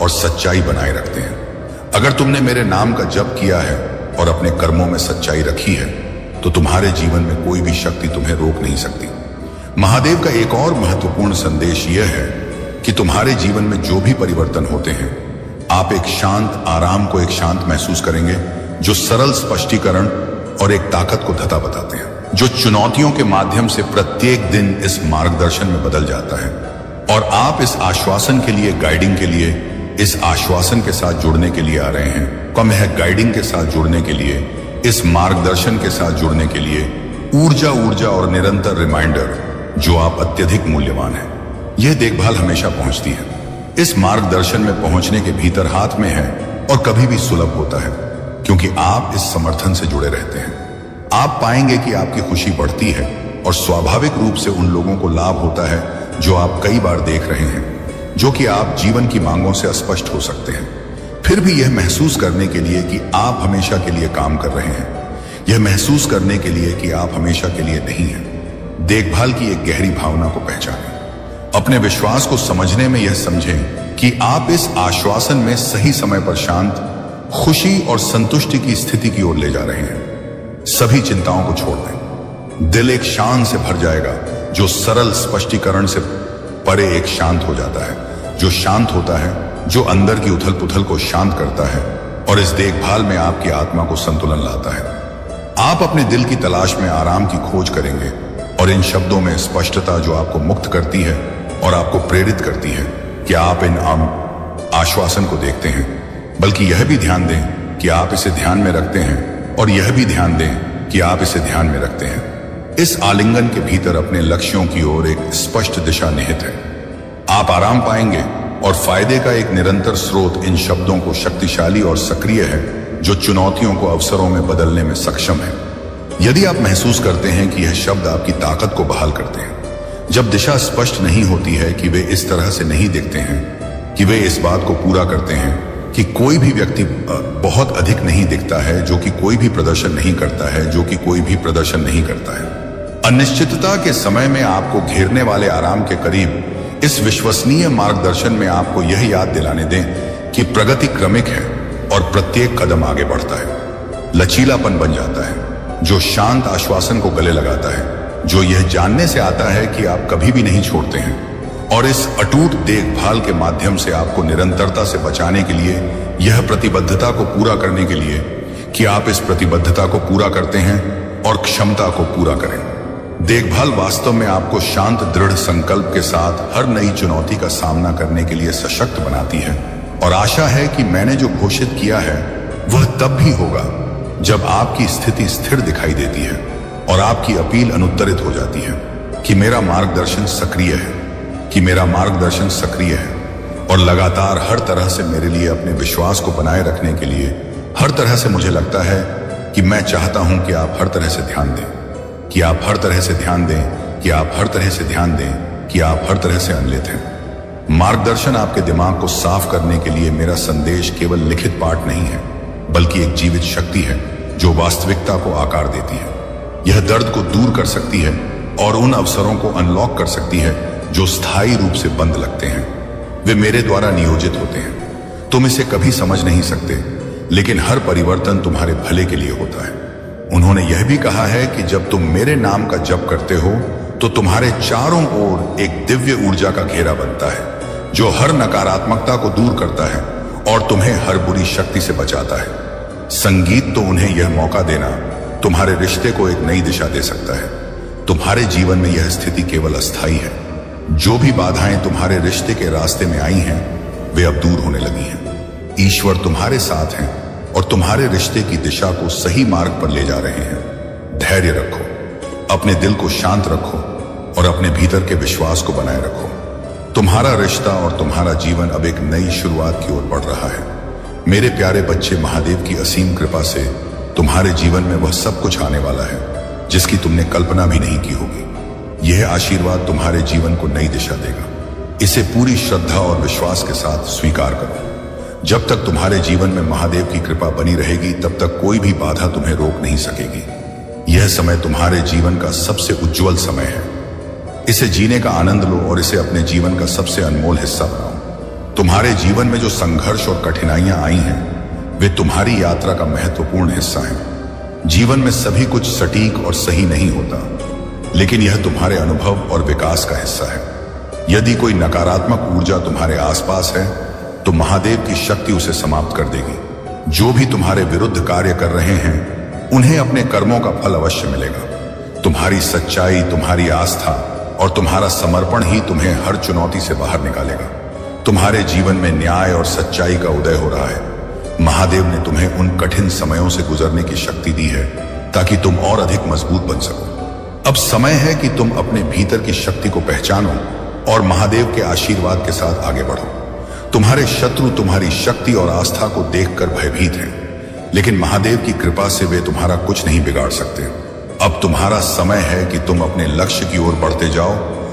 और सच्चाई बनाए रखते हैं। अगर तुमने मेरे नाम का जप किया है और अपने कर्मों में सच्चाई रखी है तो तुम्हारे जीवन में कोई भी शक्ति तुम्हें रोक नहीं सकती। महादेव का एक और महत्वपूर्ण संदेश यह है कि तुम्हारे जीवन में जो भी परिवर्तन होते हैं आप एक शांत आराम को एक शांत महसूस करेंगे जो सरल स्पष्टीकरण और एक ताकत को धता बताते हैं, जो चुनौतियों के माध्यम से प्रत्येक दिन इस मार्गदर्शन में बदल जाता है। और आप इस आश्वासन के लिए, गाइडिंग के लिए, इस आश्वासन के साथ जुड़ने के लिए आ रहे हैं। कम है गाइडिंग के साथ जुड़ने के लिए, इस मार्गदर्शन के साथ जुड़ने के लिए ऊर्जा और निरंतर रिमाइंडर जो आप अत्यधिक मूल्यवान हैं। यह देखभाल हमेशा पहुंचती है। इस मार्गदर्शन में पहुंचने के भीतर हाथ में है और कभी भी सुलभ होता है क्योंकि आप इस समर्थन से जुड़े रहते हैं। आप पाएंगे कि आपकी खुशी बढ़ती है और स्वाभाविक रूप से उन लोगों को लाभ होता है जो आप कई बार देख रहे हैं, जो कि आप जीवन की मांगों से अस्पष्ट हो सकते हैं। फिर भी यह महसूस करने के लिए कि आप हमेशा के लिए काम कर रहे हैं, यह महसूस करने के लिए कि आप हमेशा के लिए नहीं हैं। देखभाल की एक गहरी भावना को पहचानें। अपने विश्वास को समझने में यह समझें कि आप इस आश्वासन में सही समय पर शांत, खुशी और संतुष्टि की स्थिति की ओर ले जा रहे हैं। सभी चिंताओं को छोड़ दें। दिल एक शान से भर जाएगा जो सरल स्पष्टीकरण से परे एक शांत हो जाता है, जो शांत होता है, जो अंदर की उथल पुथल को शांत करता है और इस देखभाल में आपकी आत्मा को संतुलन लाता है। आप अपने दिल की तलाश में आराम की खोज करेंगे और इन शब्दों में स्पष्टता जो आपको मुक्त करती है और आपको प्रेरित करती है कि आप इन आश्वासन को देखते हैं, बल्कि यह भी ध्यान दें कि आप इसे ध्यान में रखते हैं और यह भी ध्यान दें कि आप इसे ध्यान में रखते हैं। इस आलिंगन के भीतर अपने लक्ष्यों की ओर एक स्पष्ट दिशा निहित है। आप आराम पाएंगे और फायदे का एक निरंतर स्रोत इन शब्दों को शक्तिशाली और सक्रिय है जो चुनौतियों को अवसरों में बदलने में सक्षम है। यदि आप महसूस करते हैं कि यह शब्द आपकी ताकत को बहाल करते हैं, जब दिशा स्पष्ट नहीं होती है कि वे इस तरह से नहीं दिखते हैं, कि वे इस बात को पूरा करते हैं कि कोई भी व्यक्ति बहुत अधिक नहीं दिखता है, जो कि कोई भी प्रदर्शन नहीं करता है, जो कि कोई भी प्रदर्शन नहीं करता है। अनिश्चितता के समय में आपको घेरने वाले आराम के करीब इस विश्वसनीय मार्गदर्शन में आपको यह याद दिलाने दें कि प्रगति क्रमिक है और प्रत्येक कदम आगे बढ़ता है। लचीलापन बन जाता है जो शांत आश्वासन को गले लगाता है, जो यह जानने से आता है कि आप कभी भी नहीं छोड़ते हैं, और इस अटूट देखभाल के माध्यम से आपको निरंतरता से बचाने के लिए, यह प्रतिबद्धता को पूरा करने के लिए कि आप इस प्रतिबद्धता को पूरा करते हैं और क्षमता को पूरा करें। देखभाल वास्तव में आपको शांत दृढ़ संकल्प के साथ हर नई चुनौती का सामना करने के लिए सशक्त बनाती है, और आशा है कि मैंने जो घोषित किया है वह तब भी होगा जब आपकी स्थिति स्थिर दिखाई देती है और आपकी अपील अनुत्तरित हो जाती है कि मेरा मार्गदर्शन सक्रिय है, कि मेरा मार्गदर्शन सक्रिय है, और लगातार हर तरह से मेरे लिए अपने विश्वास को बनाए रखने के लिए हर तरह से मुझे लगता है कि मैं चाहता हूं कि आप हर तरह से ध्यान दें, कि आप हर तरह से ध्यान दें, कि आप हर तरह से ध्यान दें, कि आप हर तरह से अनलित हैं। मार्गदर्शन आपके दिमाग को साफ करने के लिए मेरा संदेश केवल लिखित पाठ नहीं है, बल्कि एक जीवित शक्ति है जो वास्तविकता को आकार देती है। यह दर्द को दूर कर सकती है और उन अवसरों को अनलॉक कर सकती है जो स्थायी रूप से बंद लगते हैं। वे मेरे द्वारा नियोजित होते हैं। तुम इसे कभी समझ नहीं सकते, लेकिन हर परिवर्तन तुम्हारे भले के लिए होता है। उन्होंने यह भी कहा है कि जब तुम मेरे नाम का जप करते हो तो तुम्हारे चारों ओर एक दिव्य ऊर्जा का घेरा बनता है जो हर नकारात्मकता को दूर करता है और तुम्हें हर बुरी शक्ति से बचाता है। संगीत तो उन्हें यह मौका देना तुम्हारे रिश्ते को एक नई दिशा दे सकता है। तुम्हारे जीवन में यह स्थिति केवल अस्थायी है। जो भी बाधाएं तुम्हारे रिश्ते के रास्ते में आई हैं, वे अब दूर होने लगी हैं। ईश्वर तुम्हारे साथ हैं और तुम्हारे रिश्ते की दिशा को सही मार्ग पर ले जा रहे हैं। धैर्य रखो, अपने दिल को शांत रखो और अपने भीतर के विश्वास को बनाए रखो। तुम्हारा रिश्ता और तुम्हारा जीवन अब एक नई शुरुआत की ओर बढ़ रहा है। मेरे प्यारे बच्चे, महादेव की असीम कृपा से तुम्हारे जीवन में वह सब कुछ आने वाला है जिसकी तुमने कल्पना भी नहीं की होगी। यह आशीर्वाद तुम्हारे जीवन को नई दिशा देगा। इसे पूरी श्रद्धा और विश्वास के साथ स्वीकार करो। जब तक तुम्हारे जीवन में महादेव की कृपा बनी रहेगी, तब तक कोई भी बाधा तुम्हें रोक नहीं सकेगी। यह समय तुम्हारे जीवन का सबसे उज्जवल समय है। इसे जीने का आनंद लो और इसे अपने जीवन का सबसे अनमोल हिस्सा बनाओ। तुम्हारे जीवन में जो संघर्ष और कठिनाइयां आई हैं, वे तुम्हारी यात्रा का महत्वपूर्ण हिस्सा हैं। जीवन में सभी कुछ सटीक और सही नहीं होता, लेकिन यह तुम्हारे अनुभव और विकास का हिस्सा है। यदि कोई नकारात्मक ऊर्जा तुम्हारे आसपास है, तो महादेव की शक्ति उसे समाप्त कर देगी। जो भी तुम्हारे विरुद्ध कार्य कर रहे हैं, उन्हें अपने कर्मों का फल अवश्य मिलेगा। तुम्हारी सच्चाई, तुम्हारी आस्था और तुम्हारा समर्पण ही तुम्हें हर चुनौती से बाहर निकालेगा। तुम्हारे जीवन में न्याय और सच्चाई का उदय हो रहा है। महादेव ने तुम्हें उन कठिन समयों से गुजरने की शक्ति दी है ताकि तुम और अधिक मजबूत बन सको। अब समय है कि तुम अपने भीतर की शक्ति को पहचानो और महादेव के आशीर्वाद के साथ आगे बढ़ो। तुम्हारे शत्रु तुम्हारी शक्ति और आस्था को देखकर भयभीत हैं, लेकिन महादेव की कृपा से वे तुम्हारा कुछ नहीं बिगाड़ सकते। अब तुम्हारा समय है कि तुम अपने लक्ष्य की ओर बढ़ते जाओ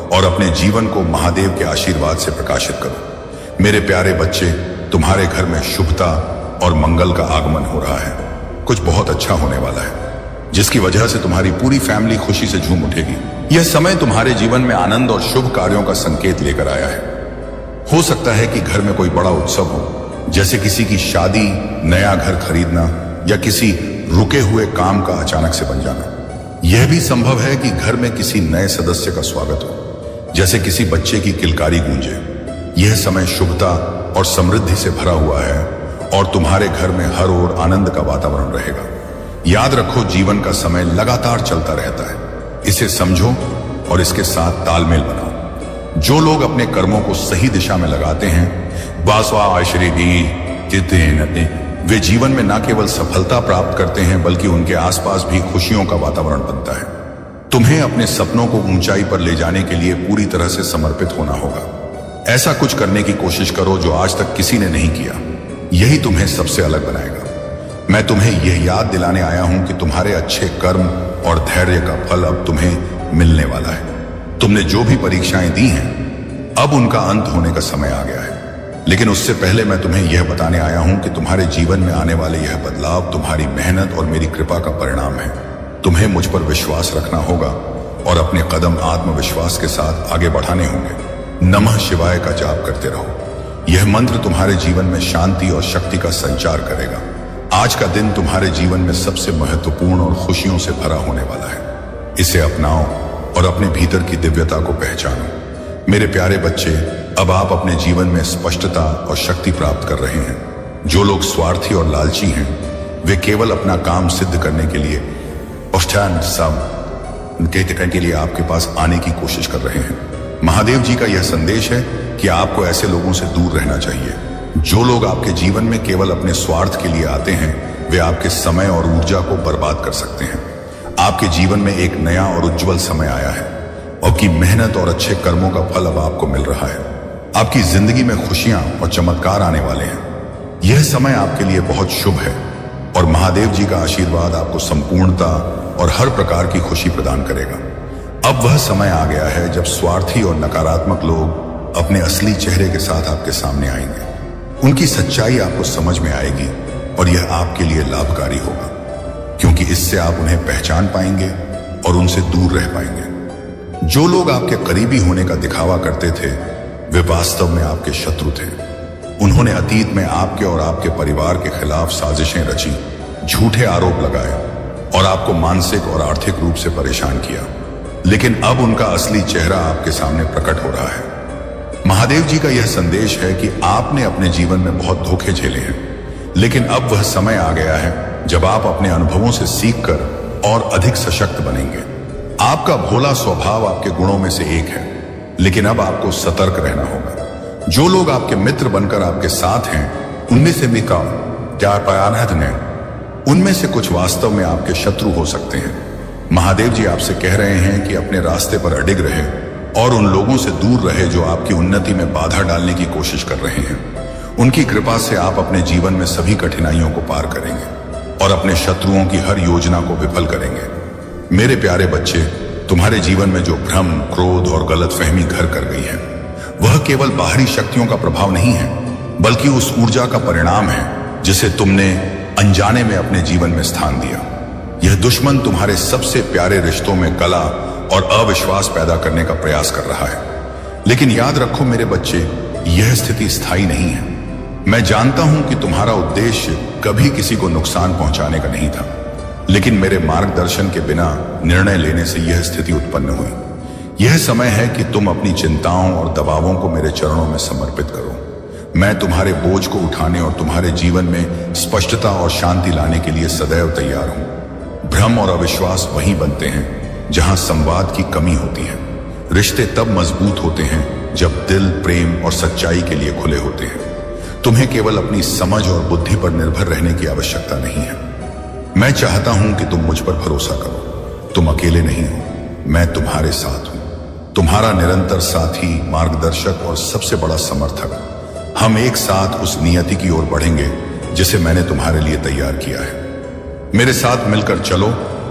और अपने जीवन को महादेव के आशीर्वाद से प्रकाशित करो। मेरे प्यारे बच्चे, तुम्हारे घर में शुभता और मंगल का आगमन हो रहा है। कुछ बहुत अच्छा होने वाला है, जिसकी वजह से तुम्हारी पूरी फैमिली खुशी से झूम उठेगी। यह समय तुम्हारे जीवन में आनंद और शुभ कार्यों का संकेत लेकर आया है। हो सकता है कि घर में कोई बड़ा उत्सव हो, जैसे किसी की शादी, नया घर खरीदना या किसी रुके हुए काम का अचानक से बन जाना। यह भी संभव है कि घर में किसी नए सदस्य का स्वागत हो, जैसे किसी बच्चे की किलकारी गूंजे। यह समय शुभता और समृद्धि से भरा हुआ है और तुम्हारे घर में हर ओर आनंद का वातावरण रहेगा। याद रखो, जीवन का समय लगातार चलता रहता है। इसे समझो और इसके साथ तालमेल बनाओ। जो लोग अपने कर्मों को सही दिशा में लगाते हैं, वे जीवन में न केवल सफलता प्राप्त करते हैं, बल्कि उनके आसपास भी खुशियों का वातावरण बनता है। तुम्हें अपने सपनों को ऊंचाई पर ले जाने के लिए पूरी तरह से समर्पित होना होगा। ऐसा कुछ करने की कोशिश करो जो आज तक किसी ने नहीं किया। यही तुम्हें सबसे अलग बनाएगा। मैं तुम्हें यह याद दिलाने आया हूं कि तुम्हारे अच्छे कर्म और धैर्य का फल अब तुम्हें मिलने वाला है। तुमने जो भी परीक्षाएं दी हैं, अब उनका अंत होने का समय आ गया है। लेकिन उससे पहले मैं तुम्हें यह बताने आया हूं कि तुम्हारे जीवन में आने वाले यह बदलाव तुम्हारी मेहनत और मेरी कृपा का परिणाम है। तुम्हें मुझ पर विश्वास रखना होगा और अपने कदम आत्मविश्वास के साथ आगे बढ़ाने होंगे। नमः शिवाय का जाप करते रहो। यह मंत्र तुम्हारे जीवन में शांति और शक्ति का संचार करेगा। आज का दिन तुम्हारे जीवन में सबसे महत्वपूर्ण और खुशियों से भरा होने वाला है। इसे अपनाओ और अपने भीतर की दिव्यता को पहचानो। मेरे प्यारे बच्चे, अब आप अपने जीवन में स्पष्टता और शक्ति प्राप्त कर रहे हैं। जो लोग स्वार्थी और लालची हैं, वे केवल अपना काम सिद्ध करने के लिए के लिए आपके पास आने की कोशिश कर रहे हैं। महादेव जी का यह संदेश है कि आपको ऐसे लोगों से दूर रहना चाहिए। जो लोग आपके जीवन में केवल अपने स्वार्थ के लिए आते हैं, वे आपके समय और ऊर्जा को बर्बाद कर सकते हैं। आपके जीवन में एक नया और उज्जवल समय आया है। आपकी मेहनत और अच्छे कर्मों का फल अब आपको मिल रहा है। आपकी जिंदगी में खुशियां और चमत्कार आने वाले हैं। यह समय आपके लिए बहुत शुभ है और महादेव जी का आशीर्वाद आपको संपूर्णता और हर प्रकार की खुशी प्रदान करेगा। अब वह समय आ गया है जब स्वार्थी और नकारात्मक लोग अपने असली चेहरे के साथ आपके सामने आएंगे। उनकी सच्चाई आपको समझ में आएगी और यह आपके लिए लाभकारी होगा, क्योंकि इससे आप उन्हें पहचान पाएंगे और उनसे दूर रह पाएंगे। जो लोग आपके करीबी होने का दिखावा करते थे, वे वास्तव में आपके शत्रु थे। उन्होंने अतीत में आपके और आपके परिवार के खिलाफ साजिशें रची, झूठे आरोप लगाए और आपको मानसिक और आर्थिक रूप से परेशान किया। लेकिन अब उनका असली चेहरा आपके सामने प्रकट हो रहा है। महादेव जी का यह संदेश है कि आपने अपने जीवन में बहुत धोखे झेले हैं, लेकिन अब वह समय आ गया है जब आप अपने अनुभवों से सीखकर और अधिक सशक्त बनेंगे। आपका भोला स्वभाव आपके गुणों में से एक है, लेकिन अब आपको सतर्क रहना होगा। जो लोग आपके मित्र बनकर आपके साथ हैं, उनमें से भी उनमें से कुछ वास्तव में आपके शत्रु हो सकते हैं। महादेव जी आपसे कह रहे हैं कि अपने रास्ते पर अडिग रहे और उन लोगों से दूर रहे जो आपकी उन्नति में बाधा डालने की कोशिश कर रहे हैं। उनकी कृपा से आप अपने जीवन में सभी कठिनाइयों को पार करेंगे और अपने शत्रुओं की हर योजना को विफल करेंगे। मेरे प्यारे बच्चे, तुम्हारे जीवन में जो भ्रम, क्रोध और गलतफहमी घर कर गई है, वह केवल बाहरी शक्तियों का प्रभाव नहीं है, बल्कि उस ऊर्जा का परिणाम है जिसे तुमने अनजाने में अपने जीवन में स्थान दिया। यह दुश्मन तुम्हारे सबसे प्यारे रिश्तों में कला और अविश्वास पैदा करने का प्रयास कर रहा है। लेकिन याद रखो मेरे बच्चे, यह स्थिति स्थायी नहीं है। मैं जानता हूं कि तुम्हारा उद्देश्य कभी किसी को नुकसान पहुंचाने का नहीं था, लेकिन मेरे मार्गदर्शन के बिना निर्णय लेने से यह स्थिति उत्पन्न हुई। यह समय है कि तुम अपनी चिंताओं और दबावों को मेरे चरणों में समर्पित करो। मैं तुम्हारे बोझ को उठाने और तुम्हारे जीवन में स्पष्टता और शांति लाने के लिए सदैव तैयार हूं। भ्रम और अविश्वास वहीं बनते हैं जहां संवाद की कमी होती है। रिश्ते तब मजबूत होते हैं जब दिल प्रेम और सच्चाई के लिए खुले होते हैं। तुम्हें केवल अपनी समझ और बुद्धि पर निर्भर रहने की आवश्यकता नहीं है। मैं चाहता हूं कि तुम मुझ पर भरोसा करो। तुम अकेले नहीं हो, मैं तुम्हारे साथ हूं, तुम्हारा निरंतर साथी, मार्गदर्शक और सबसे बड़ा समर्थक। हम एक साथ उस नियति की ओर बढ़ेंगे जिसे मैंने तुम्हारे लिए तैयार किया है। मेरे साथ मिलकर चलो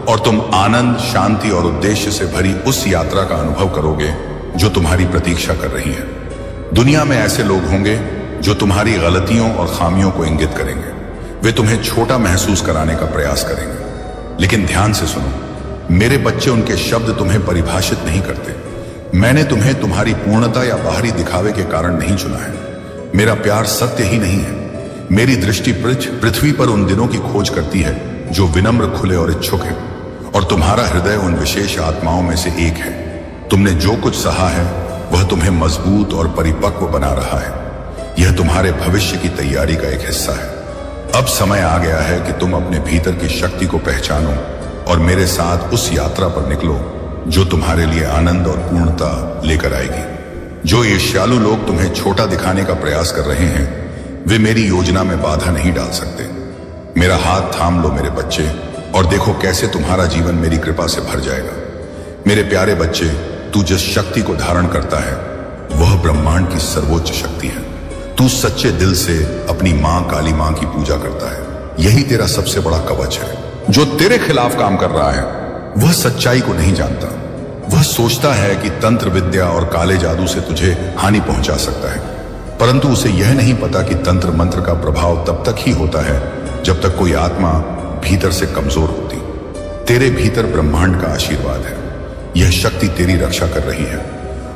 और तुम आनंद, शांति और उद्देश्य से भरी उस यात्रा का अनुभव करोगे जो तुम्हारी प्रतीक्षा कर रही है। दुनिया में ऐसे लोग होंगे जो तुम्हारी गलतियों और खामियों को इंगित करेंगे। वे तुम्हें छोटा महसूस कराने का प्रयास करेंगे, लेकिन ध्यान से सुनो मेरे बच्चे, उनके शब्द तुम्हें परिभाषित नहीं करते। मैंने तुम्हें तुम्हारी पूर्णता या बाहरी दिखावे के कारण नहीं चुना है। मेरा प्यार सत्य ही नहीं है। मेरी दृष्टि पृथ्वी पर उन दिनों की खोज करती है जो विनम्र, खुले और इच्छुक हैं, और तुम्हारा हृदय उन विशेष आत्माओं में से एक है। तुमने जो कुछ सहा है वह तुम्हें मजबूत और परिपक्व बना रहा है। यह तुम्हारे भविष्य की तैयारी का एक हिस्सा है। अब समय आ गया है कि तुम अपने भीतर की शक्ति को पहचानो और मेरे साथ उस यात्रा पर निकलो जो तुम्हारे लिए आनंद और पूर्णता लेकर आएगी। जो ईर्ष्यालु लोग तुम्हें छोटा दिखाने का प्रयास कर रहे हैं, वे मेरी योजना में बाधा नहीं डाल सकते। मेरा हाथ थाम लो मेरे बच्चे, और देखो कैसे तुम्हारा जीवन मेरी कृपा से भर जाएगा। मेरे प्यारे बच्चे, तू जिस शक्ति को धारण करता है वह ब्रह्मांड की सर्वोच्च शक्ति है। तू सच्चे दिल से अपनी मां काली मां की पूजा करता है। यही तेरा सबसे बड़ा कवच है। जो तेरे खिलाफ काम कर रहा है वह सच्चाई को नहीं जानता। वह सोचता है कि तंत्र विद्या और काले जादू से तुझे हानि पहुंचा सकता है, परंतु उसे यह नहीं पता कि तंत्र मंत्र का प्रभाव तब तक ही होता है जब तक कोई आत्मा भीतर से कमजोर होती। तेरे भीतर ब्रह्मांड का आशीर्वाद है। यह शक्ति तेरी रक्षा कर रही है।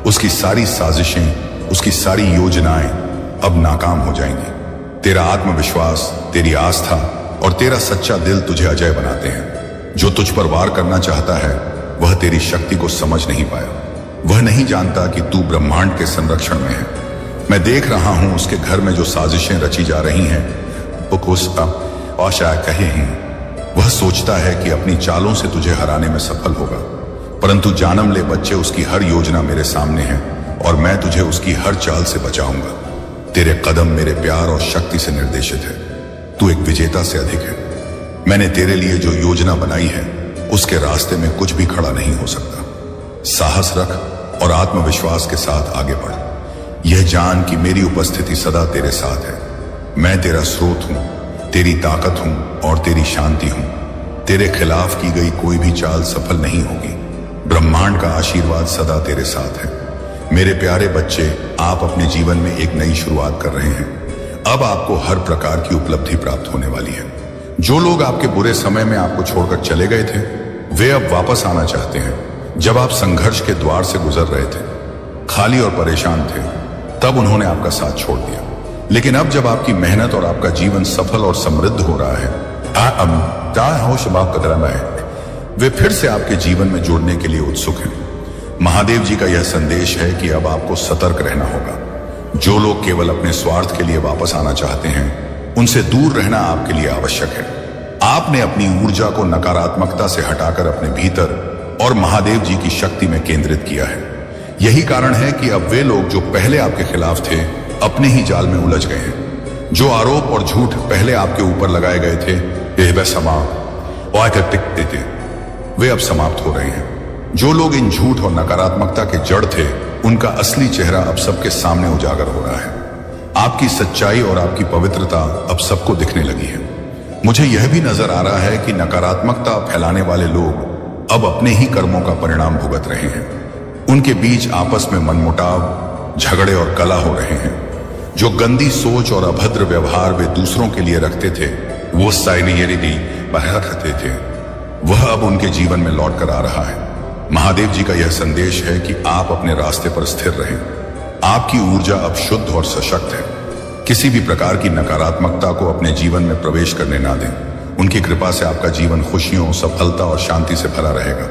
उसकी सारी साजिशें, उसकी सारी योजनाएं अब नाकाम हो जाएंगी। तेरा आत्मविश्वास, तेरी आस्था और तेरा सच्चा दिल तुझे अजय बनाते हैं। जो तुझ पर वार करना चाहता है वह तेरी शक्ति को समझ नहीं पाया। वह नहीं जानता कि तू ब्रह्मांड के संरक्षण में है। मैं देख रहा हूं उसके घर में जो साजिशें रची जा रही हैं वो उसका आशा कहे हैं। वह सोचता है कि अपनी चालों से तुझे हराने में सफल होगा, परंतु जानम ले बच्चे, उसकी हर योजना मेरे सामने है और मैं तुझे उसकी हर चाल से बचाऊंगा। तेरे कदम मेरे प्यार और शक्ति से निर्देशित है। तू एक विजेता से अधिक है। मैंने तेरे लिए जो योजना बनाई है उसके रास्ते में कुछ भी खड़ा नहीं हो सकता। साहस रख और आत्मविश्वास के साथ आगे बढ़। यह जान कि मेरी उपस्थिति सदा तेरे साथ है। मैं तेरा स्रोत हूं, तेरी ताकत हूं और तेरी शांति हूं। तेरे खिलाफ की गई कोई भी चाल सफल नहीं होगी। ब्रह्मांड का आशीर्वाद सदा तेरे साथ है। मेरे प्यारे बच्चे, आप अपने जीवन में एक नई शुरुआत कर रहे हैं। अब आपको हर प्रकार की उपलब्धि प्राप्त होने वाली है। जो लोग आपके बुरे समय में आपको छोड़कर चले गए थे वे अब वापस आना चाहते हैं। जब आप संघर्ष के द्वार से गुजर रहे थे, खाली और परेशान थे, तब उन्होंने आपका साथ छोड़ दिया। लेकिन अब जब आपकी मेहनत और आपका जीवन सफल और समृद्ध हो रहा है, वे फिर से आपके जीवन में जुड़ने के लिए उत्सुक हैं। महादेव जी का यह संदेश है कि अब आपको सतर्क रहना होगा। जो लोग केवल अपने स्वार्थ के लिए वापस आना चाहते हैं, उनसे दूर रहना आपके लिए आवश्यक है। आपने अपनी ऊर्जा को नकारात्मकता से हटाकर अपने भीतर और महादेव जी की शक्ति में केंद्रित किया है। यही कारण है कि अब वे लोग जो पहले आपके खिलाफ थे अपने ही जाल में उलझ गए हैं। जो आरोप और झूठ पहले आपके ऊपर लगाए गए थे वे अब समाप्त हो रहे हैं। जो लोग इन झूठ और नकारात्मकता के जड़ थे, उनका असली चेहरा अब सबके सामने उजागर हो रहा है। आपकी सच्चाई और आपकी पवित्रता अब सबको दिखने लगी है। मुझे यह भी नजर आ रहा है कि नकारात्मकता फैलाने वाले लोग अब अपने ही कर्मों का परिणाम भुगत रहे हैं। उनके बीच आपस में मनमुटाव, झगड़े और कला हो रहे हैं। जो गंदी सोच और अभद्र व्यवहार वे दूसरों के लिए रखते थे, वो रखते थे, वह अब उनके जीवन में लौट कर आ रहा है। महादेव जी का यह संदेश है कि आप अपने रास्ते पर स्थिर रहें। आपकी ऊर्जा अब शुद्ध और सशक्त है। किसी भी प्रकार की नकारात्मकता को अपने जीवन में प्रवेश करने ना दें। उनकी कृपा से आपका जीवन खुशियों, सफलता और शांति से भरा रहेगा।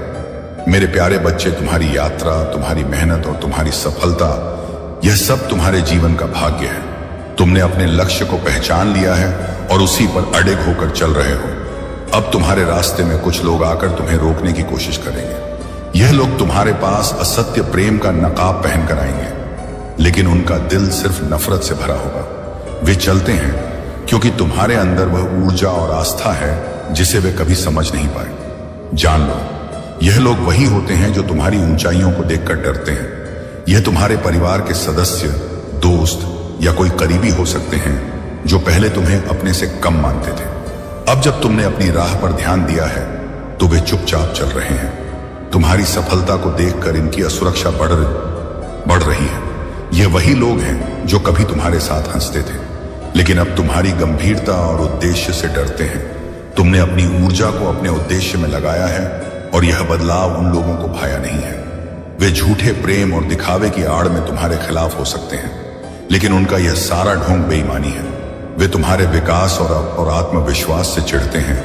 मेरे प्यारे बच्चे, तुम्हारी यात्रा, तुम्हारी मेहनत और तुम्हारी सफलता, यह सब तुम्हारे जीवन का भाग्य है। तुमने अपने लक्ष्य को पहचान लिया है और उसी पर अडिग होकर चल रहे हो। अब तुम्हारे रास्ते में कुछ लोग आकर तुम्हें रोकने की कोशिश करेंगे। यह लोग तुम्हारे पास असत्य प्रेम का नकाब पहनकर आएंगे, लेकिन उनका दिल सिर्फ नफरत से भरा होगा। वे चलते हैं क्योंकि तुम्हारे अंदर वह ऊर्जा और आस्था है जिसे वे कभी समझ नहीं पाए। जान लो, यह लोग वही होते हैं जो तुम्हारी ऊंचाइयों को देखकर डरते हैं। यह तुम्हारे परिवार के सदस्य, दोस्त या कोई करीबी हो सकते हैं जो पहले तुम्हें अपने से कम मानते थे। अब जब तुमने अपनी राह पर ध्यान दिया है तो वे चुपचाप चल रहे हैं। तुम्हारी सफलता को देखकर इनकी असुरक्षा बढ़ रही है। ये वही लोग हैं जो कभी तुम्हारे साथ हंसते थे, लेकिन अब तुम्हारी गंभीरता और उद्देश्य से डरते हैं। तुमने अपनी ऊर्जा को अपने उद्देश्य में लगाया है और यह बदलाव उन लोगों को भाया नहीं है। वे झूठे प्रेम और दिखावे की आड़ में तुम्हारे खिलाफ हो सकते हैं, लेकिन उनका यह सारा ढोंग बेईमानी है। वे तुम्हारे विकास और आत्मविश्वास से चिढ़ते हैं।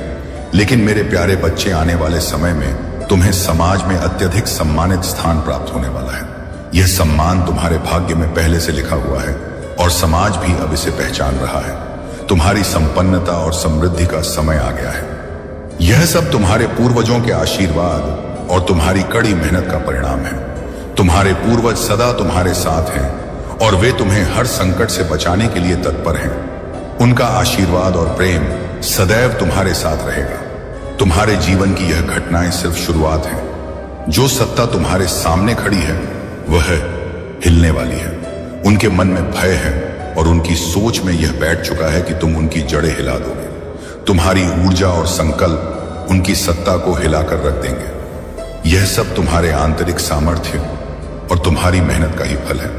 लेकिन मेरे प्यारे बच्चे, आने वाले समय में तुम्हें समाज में अत्यधिक सम्मानित स्थान प्राप्त होने वाला है। यह सम्मान तुम्हारे भाग्य में पहले से लिखा हुआ है और समाज भी अब इसे पहचान रहा है। तुम्हारी संपन्नता और समृद्धि का समय आ गया है। यह सब तुम्हारे पूर्वजों के आशीर्वाद और तुम्हारी कड़ी मेहनत का परिणाम है। तुम्हारे पूर्वज सदा तुम्हारे साथ हैं और वे तुम्हें हर संकट से बचाने के लिए तत्पर हैं। उनका आशीर्वाद और प्रेम सदैव तुम्हारे साथ रहेगा। तुम्हारे जीवन की यह घटनाएं सिर्फ शुरुआत है। जो सत्ता तुम्हारे सामने खड़ी है वह हिलने वाली है। उनके मन में भय है और उनकी सोच में यह बैठ चुका है कि तुम उनकी जड़ें हिला दोगे। तुम्हारी ऊर्जा और संकल्प उनकी सत्ता को हिलाकर रख देंगे। यह सब तुम्हारे आंतरिक सामर्थ्य और तुम्हारी मेहनत का ही फल है।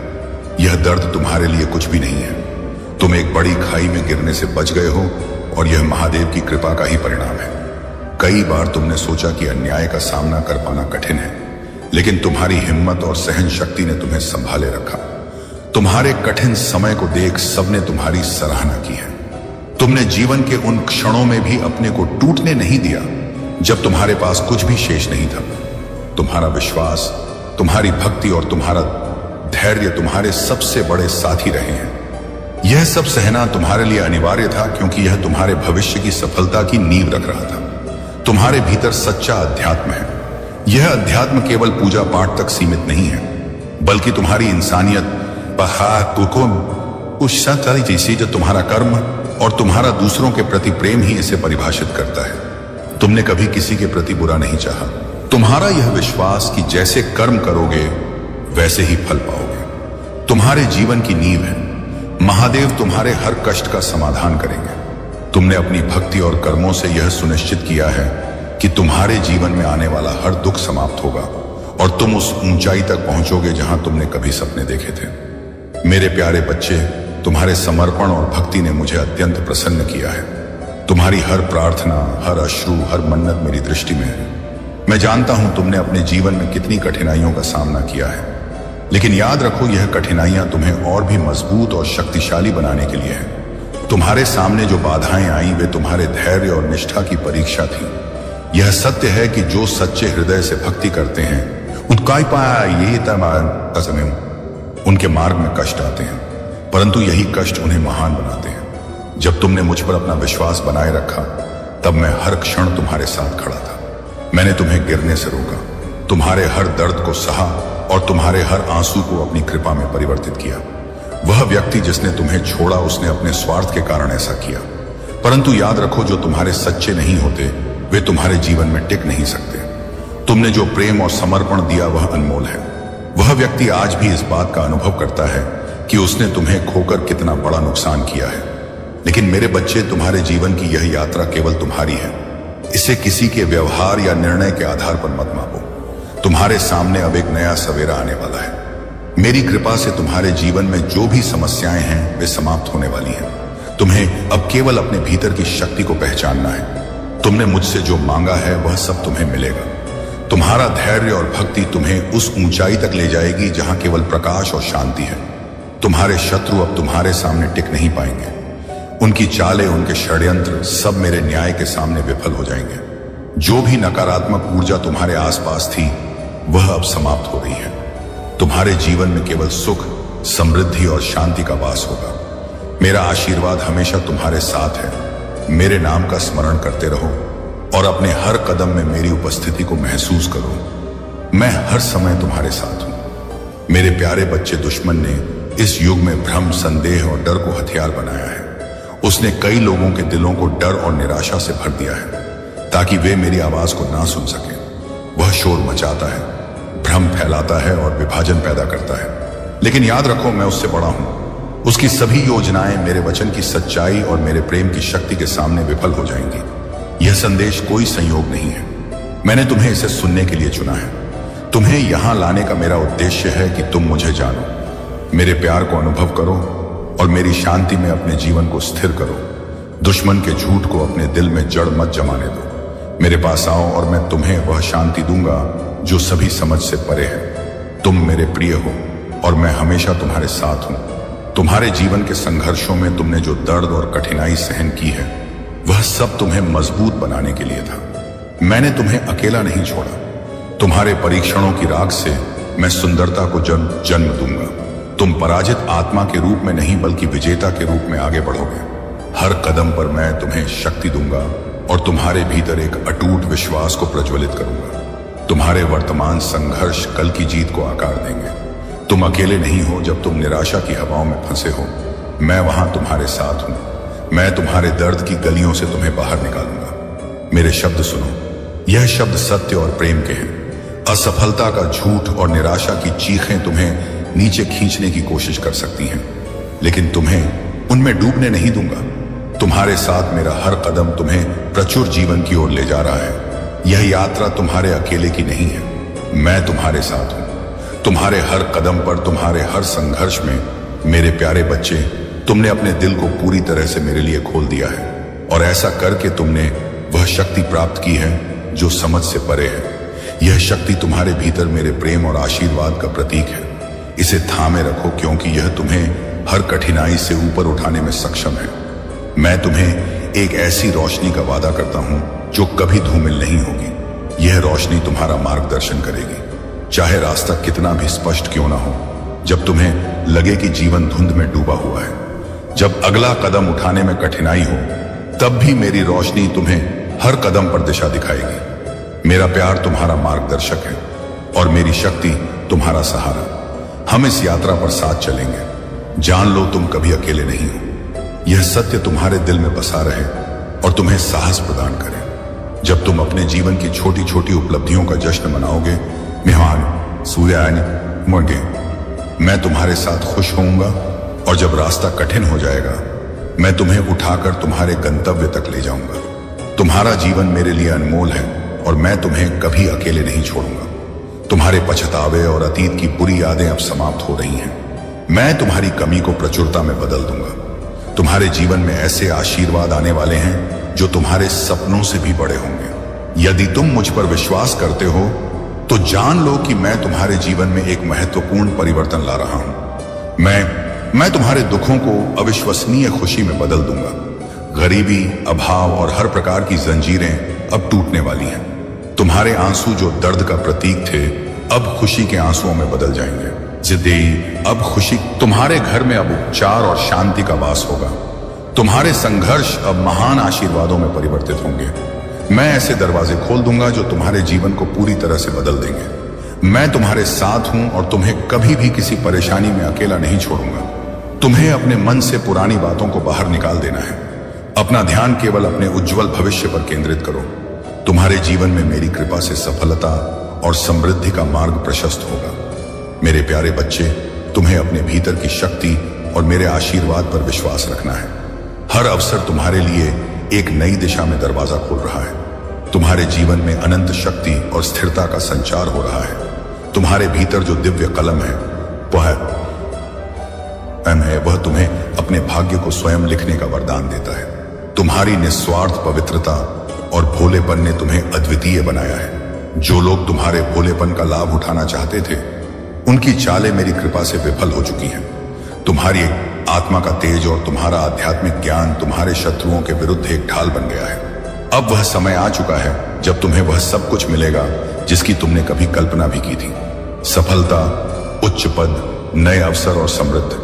यह दर्द तुम्हारे लिए कुछ भी नहीं है। तुम एक बड़ी खाई में गिरने से बच गए हो और यह महादेव की कृपा का ही परिणाम है। कई बार तुमने सोचा कि अन्याय का सामना कर पाना कठिन है, लेकिन तुम्हारी हिम्मत और सहन शक्ति ने तुम्हें संभाले रखा। तुम्हारे कठिन समय को देख सबने तुम्हारी सराहना की है। तुमने जीवन के उन क्षणों में भी अपने को टूटने नहीं दिया जब तुम्हारे पास कुछ भी शेष नहीं था। तुम्हारा विश्वास, तुम्हारी भक्ति और तुम्हारा धैर्य तुम्हारे सबसे बड़े साथी रहे हैं। यह सब सहना तुम्हारे लिए अनिवार्य था, क्योंकि यह तुम्हारे भविष्य की सफलता की नींव रख रहा था। तुम्हारे भीतर सच्चा अध्यात्म है। यह अध्यात्म केवल पूजा पाठ तक सीमित नहीं है, बल्कि तुम्हारी इंसानियत जैसी जो तुम्हारा कर्म और तुम्हारा दूसरों के प्रति प्रेम ही इसे परिभाषित करता है। तुमने कभी किसी के प्रति बुरा नहीं चाहा। तुम्हारा यह विश्वास कि जैसे कर्म करोगे वैसे ही फल पाओगे तुम्हारे जीवन की नींव है। महादेव तुम्हारे हर कष्ट का समाधान करेंगे। तुमने अपनी भक्ति और कर्मों से यह सुनिश्चित किया है कि तुम्हारे जीवन में आने वाला हर दुख समाप्त होगा और तुम उस ऊंचाई तक पहुंचोगे जहां तुमने कभी सपने देखे थे। मेरे प्यारे बच्चे, तुम्हारे समर्पण और भक्ति ने मुझे अत्यंत प्रसन्न किया है। तुम्हारी हर प्रार्थना, हर अश्रु, हर मन्नत मेरी दृष्टि में है। मैं जानता हूं तुमने अपने जीवन में कितनी कठिनाइयों का सामना किया है, लेकिन याद रखो यह कठिनाइयां तुम्हें और भी मजबूत और शक्तिशाली बनाने के लिए है। तुम्हारे सामने जो बाधाएं आई वे तुम्हारे धैर्य और निष्ठा की परीक्षा थी। यह सत्य है कि जो सच्चे हृदय से भक्ति करते हैं उनके मार्ग में कष्ट आते हैं, परंतु यही कष्ट उन्हें महान बनाते हैं। जब तुमने मुझ पर अपना विश्वास बनाए रखा, तब मैं हर क्षण तुम्हारे साथ खड़ा था। मैंने तुम्हें गिरने से रोका, तुम्हारे हर दर्द को सहा और तुम्हारे हर आंसू को अपनी कृपा में परिवर्तित किया। वह व्यक्ति जिसने तुम्हें छोड़ा, उसने अपने स्वार्थ के कारण ऐसा किया, परंतु याद रखो जो तुम्हारे सच्चे नहीं होते वे तुम्हारे जीवन में टिक नहीं सकते। तुमने जो प्रेम और समर्पण दिया वह अनमोल है। वह व्यक्ति आज भी इस बात का अनुभव करता है कि उसने तुम्हें खोकर कितना बड़ा नुकसान किया है। लेकिन मेरे बच्चे, तुम्हारे जीवन की यह यात्रा केवल तुम्हारी है। इसे किसी के व्यवहार या निर्णय के आधार पर मत मापो। तुम्हारे सामने अब एक नया सवेरा आने वाला है। मेरी कृपा से तुम्हारे जीवन में जो भी समस्याएं हैं वे समाप्त होने वाली हैं। तुम्हें अब केवल अपने भीतर की शक्ति को पहचानना है। तुमने मुझसे जो मांगा है वह सब तुम्हें मिलेगा। तुम्हारा धैर्य और भक्ति तुम्हें उस ऊंचाई तक ले जाएगी जहां केवल प्रकाश और शांति है। तुम्हारे शत्रु अब तुम्हारे सामने टिक नहीं पाएंगे। उनकी चालें, उनके षड्यंत्र सब मेरे न्याय के सामने विफल हो जाएंगे। जो भी नकारात्मक ऊर्जा तुम्हारे आसपास थी वह अब समाप्त हो रही है। तुम्हारे जीवन में केवल सुख, समृद्धि और शांति का वास होगा। मेरा आशीर्वाद हमेशा तुम्हारे साथ है। मेरे नाम का स्मरण करते रहो और अपने हर कदम में मेरी उपस्थिति को महसूस करो। मैं हर समय तुम्हारे साथ हूं। मेरे प्यारे बच्चे, दुश्मन ने इस युग में भ्रम, संदेह और डर को हथियार बनाया है। उसने कई लोगों के दिलों को डर और निराशा से भर दिया है ताकि वे मेरी आवाज को ना सुन सके। वह शोर मचाता है, भ्रम फैलाता है और विभाजन पैदा करता है। लेकिन याद रखो, मैं उससे बड़ा हूं। उसकी सभी योजनाएं मेरे वचन की सच्चाई और मेरे प्रेम की शक्ति के सामने विफल हो जाएंगी। यह संदेश कोई संयोग नहीं है। मैंने तुम्हें इसे सुनने के लिए चुना है। तुम्हें यहां लाने का मेरा उद्देश्य है कि तुम मुझे जानो, मेरे प्यार को अनुभव करो और मेरी शांति में अपने जीवन को स्थिर करो। दुश्मन के झूठ को अपने दिल में जड़ मत जमाने दो। मेरे पास आओ और मैं तुम्हें वह शांति दूंगा जो सभी समझ से परे है। तुम मेरे प्रिय हो और मैं हमेशा तुम्हारे साथ हूं। तुम्हारे जीवन के संघर्षों में तुमने जो दर्द और कठिनाई सहन की है वह सब तुम्हें मजबूत बनाने के लिए था। मैंने तुम्हें अकेला नहीं छोड़ा। तुम्हारे परीक्षणों की राख से मैं सुंदरता को जन्म दूंगा। तुम पराजित आत्मा के रूप में नहीं बल्कि विजेता के रूप में आगे बढ़ोगे। हर कदम पर मैं तुम्हें शक्ति दूंगा और तुम्हारे भीतर एक अटूट विश्वास को प्रज्वलित करूंगा। तुम्हारे वर्तमान संघर्ष कल की जीत को आकार देंगे। तुम अकेले नहीं हो। जब तुम निराशा की हवाओं में फंसे हो, मैं वहां तुम्हारे साथ हूं। मैं तुम्हारे दर्द की गलियों से तुम्हें बाहर निकालूंगा। मेरे शब्द सुनो, यह शब्द सत्य और प्रेम के हैं। असफलता का झूठ और निराशा की चीखें तुम्हें नीचे खींचने की कोशिश कर सकती हैं, लेकिन तुम्हें उनमें डूबने नहीं दूंगा। तुम्हारे साथ मेरा हर कदम तुम्हें प्रचुर जीवन की ओर ले जा रहा है। यह यात्रा तुम्हारे अकेले की नहीं है, मैं तुम्हारे साथ हूं। तुम्हारे हर कदम पर, तुम्हारे हर संघर्ष में मेरे प्यारे बच्चे, तुमने अपने दिल को पूरी तरह से मेरे लिए खोल दिया है और ऐसा करके तुमने वह शक्ति प्राप्त की है जो समझ से परे है। यह शक्ति तुम्हारे भीतर मेरे प्रेम और आशीर्वाद का प्रतीक है। इसे थामे रखो, क्योंकि यह तुम्हें हर कठिनाई से ऊपर उठाने में सक्षम है। मैं तुम्हें एक ऐसी रोशनी का वादा करता हूं जो कभी धूमिल नहीं होगी। यह रोशनी तुम्हारा मार्गदर्शन करेगी, चाहे रास्ता कितना भी स्पष्ट क्यों ना हो। जब तुम्हें लगे कि जीवन धुंध में डूबा हुआ है, जब अगला कदम उठाने में कठिनाई हो, तब भी मेरी रोशनी तुम्हें हर कदम पर दिशा दिखाएगी। मेरा प्यार तुम्हारा मार्गदर्शक है और मेरी शक्ति तुम्हारा सहारा। हम इस यात्रा पर साथ चलेंगे। जान लो, तुम कभी अकेले नहीं हो। यह सत्य तुम्हारे दिल में बसा रहे और तुम्हें साहस प्रदान करे। जब तुम अपने जीवन की छोटी छोटी उपलब्धियों का जश्न मनाओगे, मेहमान सूर्यायन मुर्गे, मैं तुम्हारे साथ खुश होऊंगा। और जब रास्ता कठिन हो जाएगा, मैं तुम्हें उठाकर तुम्हारे गंतव्य तक ले जाऊंगा। तुम्हारा जीवन मेरे लिए अनमोल है और मैं तुम्हें कभी अकेले नहीं छोड़ूंगा। तुम्हारे पछतावे और अतीत की बुरी यादें अब समाप्त हो रही हैं। मैं तुम्हारी कमी को प्रचुरता में बदल दूंगा। तुम्हारे जीवन में ऐसे आशीर्वाद आने वाले हैं जो तुम्हारे सपनों से भी बड़े होंगे। यदि तुम मुझ पर विश्वास करते हो तो जान लो कि मैं तुम्हारे जीवन में एक महत्वपूर्ण परिवर्तन ला रहा हूं। मैं तुम्हारे दुखों को अविश्वसनीय खुशी में बदल दूंगा। गरीबी, अभाव और हर प्रकार की जंजीरें अब टूटने वाली हैं। तुम्हारे आंसू जो दर्द का प्रतीक थे, अब खुशी के आंसुओं में बदल जाएंगे। जिद्दी, अब खुशी तुम्हारे घर में अब उपचार और शांति का वास होगा। तुम्हारे संघर्ष अब महान आशीर्वादों में परिवर्तित होंगे। मैं ऐसे दरवाजे खोल दूंगा जो तुम्हारे जीवन को पूरी तरह से बदल देंगे। मैं तुम्हारे साथ हूं और तुम्हें कभी भी किसी परेशानी में अकेला नहीं छोड़ूंगा। तुम्हें अपने मन से पुरानी बातों को बाहर निकाल देना है। अपना ध्यान केवल अपने उज्जवल भविष्य पर केंद्रित करो। तुम्हारे जीवन में मेरी कृपा से सफलता और समृद्धि का मार्ग प्रशस्त होगा। मेरे प्यारे बच्चे, तुम्हें अपने भीतर की शक्ति और मेरे आशीर्वाद पर विश्वास रखना है। हर अवसर तुम्हारे लिए एक नई दिशा में दरवाजा खोल रहा है। तुम्हारे जीवन में अनंत शक्ति और स्थिरता का संचार हो रहा है। तुम्हारे भीतर जो दिव्य कलम है वह तुम्हें अपने भाग्य को स्वयं लिखने का वरदान देता है। तुम्हारी निस्वार्थ पवित्रता और भोलेपन ने तुम्हें अद्वितीय बनाया है। जो लोग तुम्हारे भोलेपन का लाभ उठाना चाहते थे, उनकी चालें मेरी कृपा से विफल हो चुकी हैं। तुम्हारी आत्मा का तेज और तुम्हारा आध्यात्मिक ज्ञान तुम्हारे शत्रुओं के विरुद्ध एक ढाल बन गया है। अब वह समय आ चुका है जब तुम्हें वह सब कुछ मिलेगा जिसकी तुमने कभी कल्पना भी की थी। सफलता, उच्च पद, नए अवसर और समृद्धि।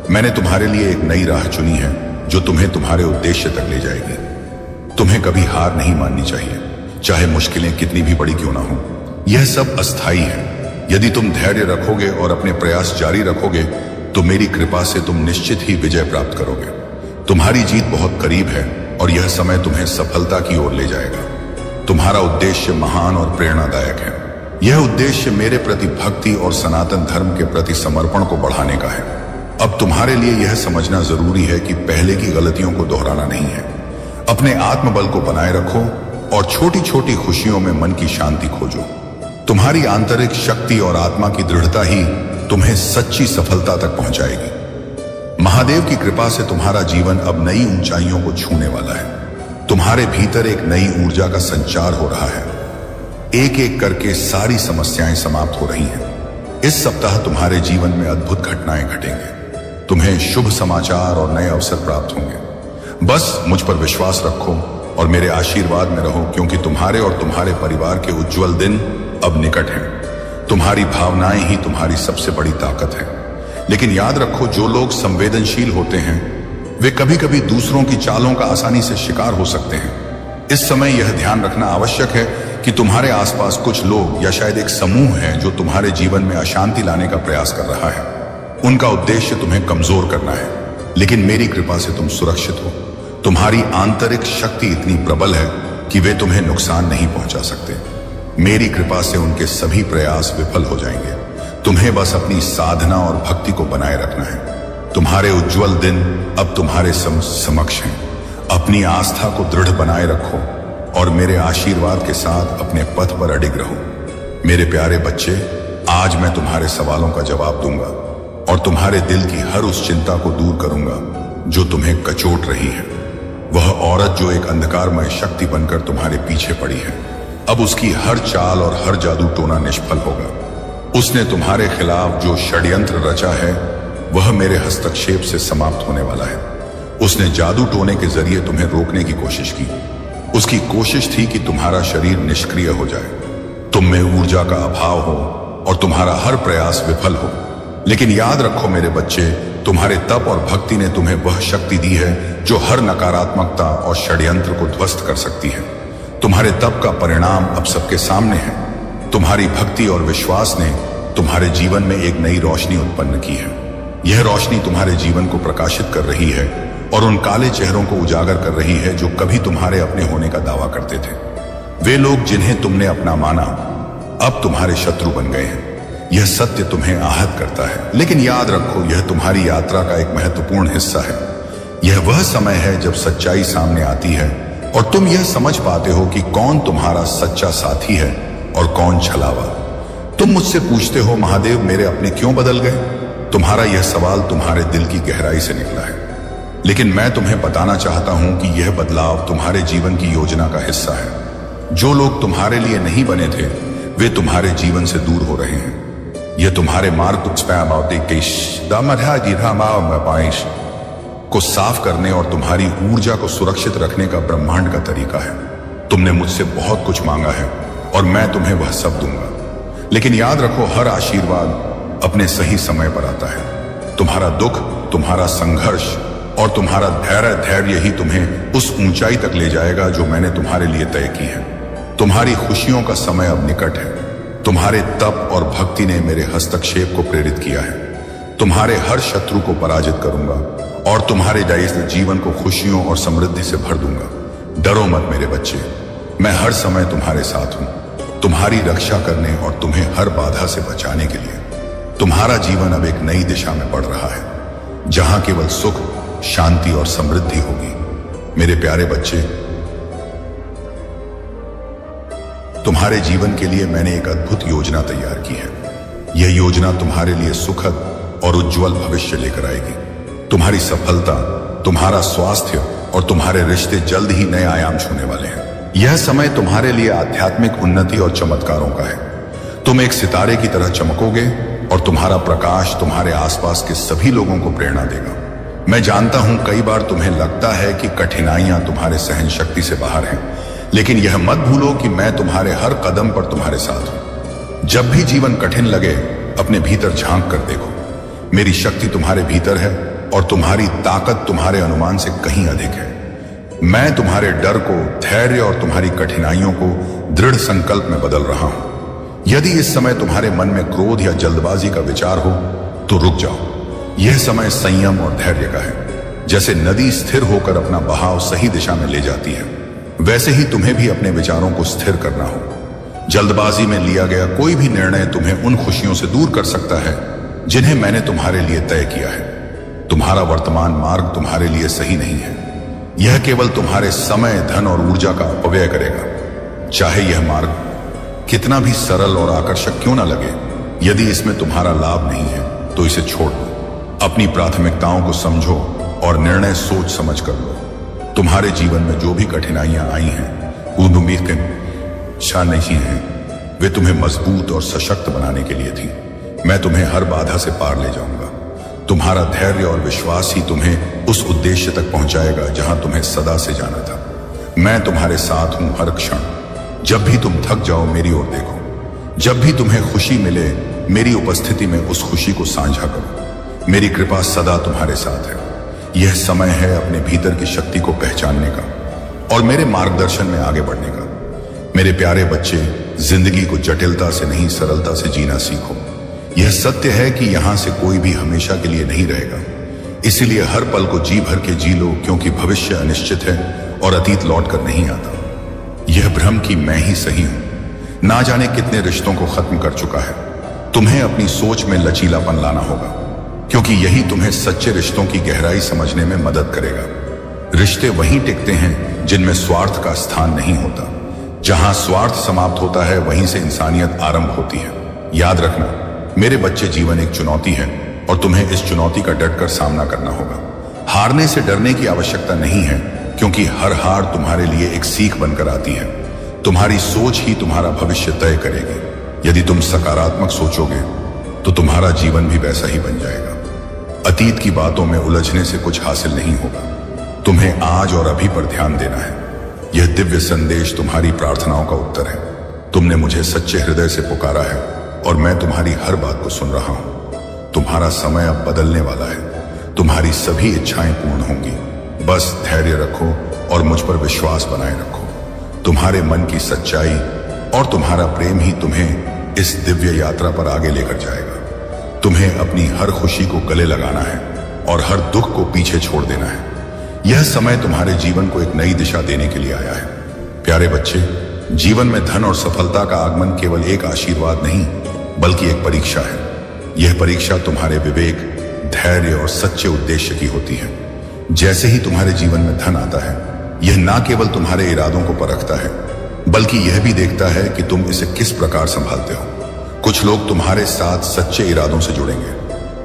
मैंने तुम्हारे लिए एक नई राह चुनी है जो तुम्हें तुम्हारे उद्देश्य तक ले जाएगी। तुम्हें कभी हार नहीं माननी चाहिए, चाहे मुश्किलें कितनी भी बड़ी क्यों ना हो। यह सब अस्थायी है। यदि तुम धैर्य रखोगे और अपने प्रयास जारी रखोगे तो मेरी कृपा से तुम निश्चित ही विजय प्राप्त करोगे। तुम्हारी जीत बहुत करीब है और यह समय तुम्हें सफलता की ओर ले जाएगा। तुम्हारा उद्देश्य महान और प्रेरणादायक है। यह उद्देश्य मेरे प्रति भक्ति और सनातन धर्म के प्रति समर्पण को बढ़ाने का है। अब तुम्हारे लिए यह समझना जरूरी है कि पहले की गलतियों को दोहराना नहीं है। अपने आत्मबल को बनाए रखो और छोटी छोटी खुशियों में मन की शांति खोजो। तुम्हारी आंतरिक शक्ति और आत्मा की दृढ़ता ही तुम्हें सच्ची सफलता तक पहुंचाएगी। महादेव की कृपा से तुम्हारा जीवन अब नई ऊंचाइयों को छूने वाला है। तुम्हारे भीतर एक नई ऊर्जा का संचार हो रहा है। एक एक करके सारी समस्याएं समाप्त हो रही हैं। इस सप्ताह तुम्हारे जीवन में अद्भुत घटनाएं घटेंगे। तुम्हें शुभ समाचार और नए अवसर प्राप्त होंगे। बस मुझ पर विश्वास रखो और मेरे आशीर्वाद में रहो, क्योंकि तुम्हारे और तुम्हारे परिवार के उज्जवल दिन अब निकट हैं। तुम्हारी भावनाएं ही तुम्हारी सबसे बड़ी ताकत है। लेकिन याद रखो, जो लोग संवेदनशील होते हैं वे कभी कभी दूसरों की चालों का आसानी से शिकार हो सकते हैं। इस समय यह ध्यान रखना आवश्यक है कि तुम्हारे आसपास कुछ लोग या शायद एक समूह है जो तुम्हारे जीवन में अशांति लाने का प्रयास कर रहा है। उनका उद्देश्य तुम्हें कमजोर करना है, लेकिन मेरी कृपा से तुम सुरक्षित हो। तुम्हारी आंतरिक शक्ति इतनी प्रबल है कि वे तुम्हें नुकसान नहीं पहुंचा सकते। मेरी कृपा से उनके सभी प्रयास विफल हो जाएंगे। तुम्हें बस अपनी साधना और भक्ति को बनाए रखना है। तुम्हारे उज्जवल दिन अब तुम्हारे समक्ष हैं। अपनी आस्था को दृढ़ बनाए रखो और मेरे आशीर्वाद के साथ अपने पथ पर अडिग रहो। मेरे प्यारे बच्चे, आज मैं तुम्हारे सवालों का जवाब दूंगा और तुम्हारे दिल की हर उस चिंता को दूर करूंगा जो तुम्हें कचोट रही है। वह औरत जो एक अंधकारमय शक्ति बनकर तुम्हारे पीछे पड़ी है, अब उसकी हर चाल और हर जादू टोना निष्फल होगा। उसने तुम्हारे खिलाफ जो षड्यंत्र रचा है वह मेरे हस्तक्षेप से समाप्त होने वाला है। उसने जादू टोने के जरिए तुम्हें रोकने की कोशिश की। उसकी कोशिश थी कि तुम्हारा शरीर निष्क्रिय हो जाए, तुम में ऊर्जा का अभाव हो और तुम्हारा हर प्रयास विफल हो। लेकिन याद रखो मेरे बच्चे, तुम्हारे तप और भक्ति ने तुम्हें वह शक्ति दी है जो हर नकारात्मकता और षड्यंत्र को ध्वस्त कर सकती है। तुम्हारे तप का परिणाम अब सबके सामने है। तुम्हारी भक्ति और विश्वास ने तुम्हारे जीवन में एक नई रोशनी उत्पन्न की है। यह रोशनी तुम्हारे जीवन को प्रकाशित कर रही है और उन काले चेहरों को उजागर कर रही है जो कभी तुम्हारे अपने होने का दावा करते थे। वे लोग जिन्हें तुमने अपना माना अब तुम्हारे शत्रु बन गए हैं। यह सत्य तुम्हें आहत करता है, लेकिन याद रखो यह तुम्हारी यात्रा का एक महत्वपूर्ण हिस्सा है। यह वह समय है जब सच्चाई सामने आती है और तुम यह समझ पाते हो कि कौन तुम्हारा सच्चा साथी है और कौन छलावा। तुम मुझसे पूछते हो महादेव मेरे अपने क्यों बदल गए। तुम्हारा यह सवाल तुम्हारे दिल की गहराई से निकला है, लेकिन मैं तुम्हें बताना चाहता हूं कि यह बदलाव तुम्हारे जीवन की योजना का हिस्सा है। जो लोग तुम्हारे लिए नहीं बने थे वे तुम्हारे जीवन से दूर हो रहे हैं। यह तुम्हारे मार्ग को साफ करने और तुम्हारी ऊर्जा को सुरक्षित रखने का ब्रह्मांड का तरीका है। तुमने मुझसे बहुत कुछ मांगा है और मैं तुम्हें वह सब दूंगा, लेकिन याद रखो हर आशीर्वाद अपने सही समय पर आता है। तुम्हारा दुख, तुम्हारा संघर्ष और तुम्हारा धैर्य ही तुम्हें उस ऊंचाई तक ले जाएगा जो मैंने तुम्हारे लिए तय की है। तुम्हारी खुशियों का समय अब निकट है। तुम्हारे तप और भक्ति ने मेरे हस्तक्षेप को प्रेरित किया है। तुम्हारे हर शत्रु को पराजित करूंगा और तुम्हारे जीवन को खुशियों और समृद्धि से भर दूंगा। डरो मत मेरे बच्चे, मैं हर समय तुम्हारे साथ हूं, तुम्हारी रक्षा करने और तुम्हें हर बाधा से बचाने के लिए। तुम्हारा जीवन अब एक नई दिशा में बढ़ रहा है, जहां केवल सुख, शांति और समृद्धि होगी। मेरे प्यारे बच्चे, तुम्हारे जीवन के लिए मैंने एक अद्भुत योजना तैयार की है। यह योजना तुम्हारे लिए सुखद और उज्जवल भविष्य लेकर आएगी। तुम्हारी सफलता, तुम्हारा स्वास्थ्य और तुम्हारे रिश्ते जल्द ही नए आयाम छूने वाले हैं। यह समय तुम्हारे लिए आध्यात्मिक उन्नति और चमत्कारों का है। तुम एक सितारे की तरह चमकोगे और तुम्हारा प्रकाश तुम्हारे आसपास के सभी लोगों को प्रेरणा देगा। मैं जानता हूं कई बार तुम्हें लगता है कि कठिनाइयां तुम्हारे सहन शक्ति से बाहर हैं, लेकिन यह मत भूलो कि मैं तुम्हारे हर कदम पर तुम्हारे साथ हूं। जब भी जीवन कठिन लगे, अपने भीतर झांक कर देखो। मेरी शक्ति तुम्हारे भीतर है और तुम्हारी ताकत तुम्हारे अनुमान से कहीं अधिक है। मैं तुम्हारे डर को धैर्य और तुम्हारी कठिनाइयों को दृढ़ संकल्प में बदल रहा हूं। यदि इस समय तुम्हारे मन में क्रोध या जल्दबाजी का विचार हो तो रुक जाओ। यह समय संयम और धैर्य का है। जैसे नदी स्थिर होकर अपना बहाव सही दिशा में ले जाती है, वैसे ही तुम्हें भी अपने विचारों को स्थिर करना हो। जल्दबाजी में लिया गया कोई भी निर्णय तुम्हें उन खुशियों से दूर कर सकता है जिन्हें मैंने तुम्हारे लिए तय किया है। तुम्हारा वर्तमान मार्ग तुम्हारे लिए सही नहीं है। यह केवल तुम्हारे समय, धन और ऊर्जा का अपव्यय करेगा। चाहे यह मार्ग कितना भी सरल और आकर्षक क्यों ना लगे, यदि इसमें तुम्हारा लाभ नहीं है तो इसे छोड़ दो। अपनी प्राथमिकताओं को समझो और निर्णय सोच समझ कर लो। तुम्हारे जीवन में जो भी कठिनाइयां आई हैं, उम्मीद नहीं हैं, वे तुम्हें मजबूत और सशक्त बनाने के लिए थी। मैं तुम्हें हर बाधा से पार ले जाऊंगा। तुम्हारा धैर्य और विश्वास ही तुम्हें उस उद्देश्य तक पहुंचाएगा जहां तुम्हें सदा से जाना था। मैं तुम्हारे साथ हूं हर क्षण। जब भी तुम थक जाओ मेरी ओर देखो। जब भी तुम्हें खुशी मिले, मेरी उपस्थिति में उस खुशी को साझा करो। मेरी कृपा सदा तुम्हारे साथ है। यह समय है अपने भीतर की शक्ति को पहचानने का और मेरे मार्गदर्शन में आगे बढ़ने का। मेरे प्यारे बच्चे, जिंदगी को जटिलता से नहीं सरलता से जीना सीखो। यह सत्य है कि यहां से कोई भी हमेशा के लिए नहीं रहेगा, इसीलिए हर पल को जी भर के जी लो, क्योंकि भविष्य अनिश्चित है और अतीत लौट कर नहीं आता। यह भ्रम कि मैं ही सही हूं ना जाने कितने रिश्तों को खत्म कर चुका है। तुम्हें अपनी सोच में लचीलापन लाना होगा, क्योंकि यही तुम्हें सच्चे रिश्तों की गहराई समझने में मदद करेगा। रिश्ते वहीं टिकते हैं जिनमें स्वार्थ का स्थान नहीं होता। जहां स्वार्थ समाप्त होता है वहीं से इंसानियत आरंभ होती है। याद रखना मेरे बच्चे, जीवन एक चुनौती है और तुम्हें इस चुनौती का डटकर सामना करना होगा। हारने से डरने की आवश्यकता नहीं है, क्योंकि हर हार तुम्हारे लिए एक सीख बनकर आती है। तुम्हारी सोच ही तुम्हारा भविष्य तय करेगी। यदि तुम सकारात्मक सोचोगे तो तुम्हारा जीवन भी वैसा ही बन जाएगा। अतीत की बातों में उलझने से कुछ हासिल नहीं होगा। तुम्हें आज और अभी पर ध्यान देना है। यह दिव्य संदेश तुम्हारी प्रार्थनाओं का उत्तर है। तुमने मुझे सच्चे हृदय से पुकारा है और मैं तुम्हारी हर बात को सुन रहा हूं। तुम्हारा समय अब बदलने वाला है। तुम्हारी सभी इच्छाएं पूर्ण होंगी। बस धैर्य रखो और मुझ पर विश्वास बनाए रखो। तुम्हारे मन की सच्चाई और तुम्हारा प्रेम ही तुम्हें इस दिव्य यात्रा पर आगे लेकर जाएगा। तुम्हें अपनी हर खुशी को गले लगाना है और हर दुख को पीछे छोड़ देना है। यह समय तुम्हारे जीवन को एक नई दिशा देने के लिए आया है। प्यारे बच्चे, जीवन में धन और सफलता का आगमन केवल एक आशीर्वाद नहीं बल्कि एक परीक्षा है। यह परीक्षा तुम्हारे विवेक, धैर्य और सच्चे उद्देश्य की होती है। जैसे ही तुम्हारे जीवन में धन आता है, यह ना केवल तुम्हारे इरादों को परखता है बल्कि यह भी देखता है कि तुम इसे किस प्रकार संभालते हो। कुछ लोग तुम्हारे साथ सच्चे इरादों से जुड़ेंगे,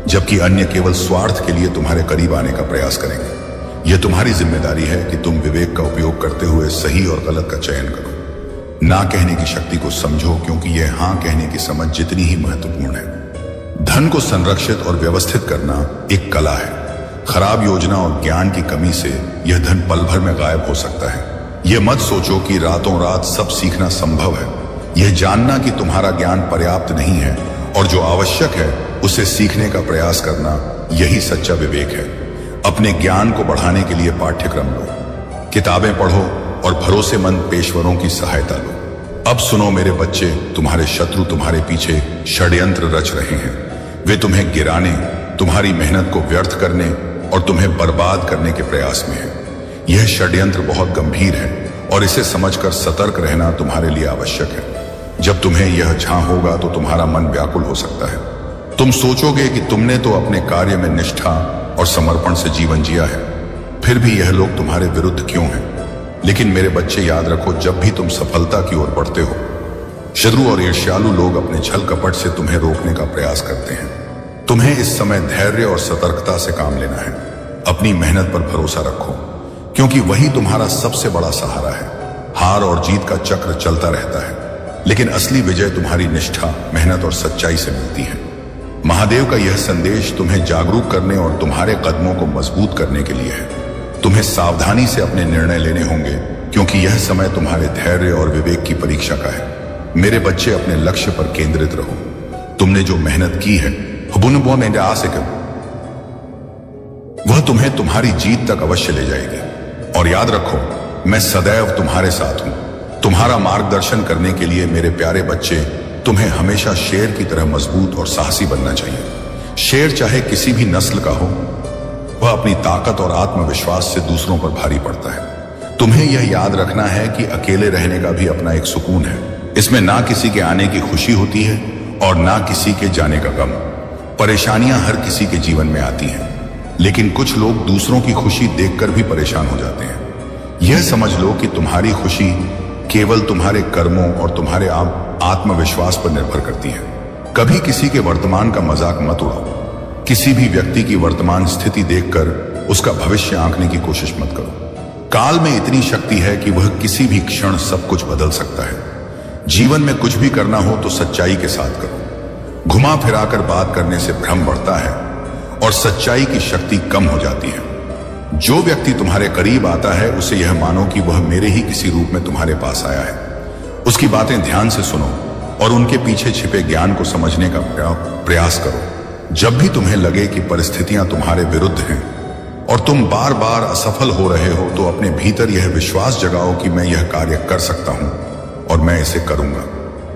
जबकि अन्य केवल स्वार्थ के लिए तुम्हारे करीब आने का प्रयास करेंगे। यह तुम्हारी जिम्मेदारी है कि तुम विवेक का उपयोग करते हुए सही और गलत का चयन करो। ना कहने की शक्ति को समझो, क्योंकि यह हां कहने की समझ जितनी ही महत्वपूर्ण है। धन को संरक्षित और व्यवस्थित करना एक कला है। खराब योजना और ज्ञान की कमी से यह धन पल भर में गायब हो सकता है। यह मत सोचो कि रातों रात सब सीखना संभव है। यह जानना कि तुम्हारा ज्ञान पर्याप्त नहीं है और जो आवश्यक है उसे सीखने का प्रयास करना, यही सच्चा विवेक है। अपने ज्ञान को बढ़ाने के लिए पाठ्यक्रम लो, किताबें पढ़ो और भरोसेमंद पेशवरों की सहायता लो। अब सुनो मेरे बच्चे, तुम्हारे शत्रु तुम्हारे पीछे षड्यंत्र रच रहे हैं। वे तुम्हें गिराने, तुम्हारी मेहनत को व्यर्थ करने और तुम्हें बर्बाद करने के प्रयास में है। यह षड्यंत्र बहुत गंभीर है और इसे समझकर सतर्क रहना तुम्हारे लिए आवश्यक है। जब तुम्हें यह झां होगा तो तुम्हारा मन व्याकुल हो सकता है। तुम सोचोगे कि तुमने तो अपने कार्य में निष्ठा और समर्पण से जीवन जिया है, फिर भी यह लोग तुम्हारे विरुद्ध क्यों हैं? लेकिन मेरे बच्चे, याद रखो, जब भी तुम सफलता की ओर बढ़ते हो, शत्रु और ईर्ष्यालु लोग अपने छल कपट से तुम्हें रोकने का प्रयास करते हैं। तुम्हें इस समय धैर्य और सतर्कता से काम लेना है। अपनी मेहनत पर भरोसा रखो, क्योंकि वही तुम्हारा सबसे बड़ा सहारा है। हार और जीत का चक्र चलता रहता है, लेकिन असली विजय तुम्हारी निष्ठा, मेहनत और सच्चाई से मिलती है। महादेव का यह संदेश तुम्हें जागरूक करने और तुम्हारे कदमों को मजबूत करने के लिए है। तुम्हें सावधानी से अपने निर्णय लेने होंगे, क्योंकि यह समय तुम्हारे धैर्य और विवेक की परीक्षा का है। मेरे बच्चे, अपने लक्ष्य पर केंद्रित रहो। तुमने जो मेहनत की है वह तुम्हें तुम्हारी जीत तक अवश्य ले जाएगी। और याद रखो, मैं सदैव तुम्हारे साथ हूं। तुम्हारा मार्गदर्शन करने के लिए मेरे प्यारे बच्चे, तुम्हें हमेशा शेर की तरह मजबूत और साहसी बनना चाहिए। शेर चाहे किसी भी नस्ल का हो, वह अपनी ताकत और आत्मविश्वास से दूसरों पर भारी पड़ता है। तुम्हें यह याद रखना है कि अकेले रहने का भी अपना एक सुकून है। इसमें ना किसी के आने की खुशी होती है और ना किसी के जाने का गम। परेशानियां हर किसी के जीवन में आती हैं, लेकिन कुछ लोग दूसरों की खुशी देखकर भी परेशान हो जाते हैं। यह समझ लो कि तुम्हारी खुशी केवल तुम्हारे कर्मों और तुम्हारे आत्मविश्वास पर निर्भर करती है। कभी किसी के वर्तमान का मजाक मत उड़ाओ। किसी भी व्यक्ति की वर्तमान स्थिति देखकर उसका भविष्य आंकने की कोशिश मत करो। काल में इतनी शक्ति है कि वह किसी भी क्षण सब कुछ बदल सकता है। जीवन में कुछ भी करना हो तो सच्चाई के साथ करो। घुमा फिराकर बात करने से भ्रम बढ़ता है और सच्चाई की शक्ति कम हो जाती है। जो व्यक्ति तुम्हारे करीब आता है, उसे यह मानो कि वह मेरे ही किसी रूप में तुम्हारे पास आया है। उसकी बातें ध्यान से सुनो और उनके पीछे छिपे ज्ञान को समझने का प्रयास करो। जब भी तुम्हें लगे कि परिस्थितियां तुम्हारे विरुद्ध हैं और तुम बार बार असफल हो रहे हो, तो अपने भीतर यह विश्वास जगाओ कि मैं यह कार्य कर सकता हूं और मैं इसे करूंगा।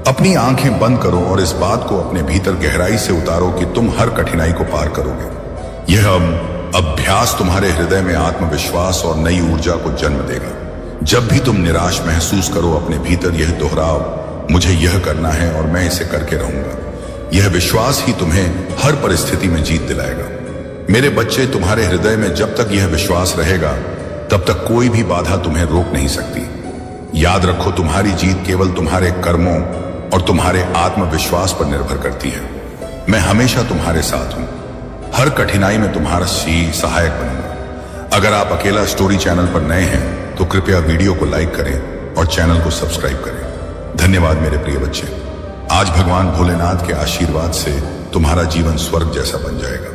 अपनी आंखें बंद करो और इस बात को अपने भीतर गहराई से उतारो कि तुम हर कठिनाई को पार करोगे। यह अभ्यास तुम्हारे हृदय में आत्मविश्वास और नई ऊर्जा को जन्म देगा। जब भी तुम निराश महसूस करो, अपने भीतर यह दोहराओ, मुझे यह करना है और मैं इसे करके रहूंगा। यह विश्वास ही तुम्हें हर परिस्थिति में जीत दिलाएगा। मेरे बच्चे, तुम्हारे हृदय में जब तक यह विश्वास रहेगा, तब तक कोई भी बाधा तुम्हें रोक नहीं सकती। याद रखो, तुम्हारी जीत केवल तुम्हारे कर्मों और तुम्हारे आत्मविश्वास पर निर्भर करती है। मैं हमेशा तुम्हारे साथ हूं। हर कठिनाई में तुम्हारा सहायक बनूंगा। अगर आप अकेला स्टोरी चैनल पर नए हैं तो कृपया वीडियो को लाइक करें और चैनल को सब्सक्राइब करें। धन्यवाद मेरे प्रिय बच्चे। आज भगवान भोलेनाथ के आशीर्वाद से तुम्हारा जीवन स्वर्ग जैसा बन जाएगा।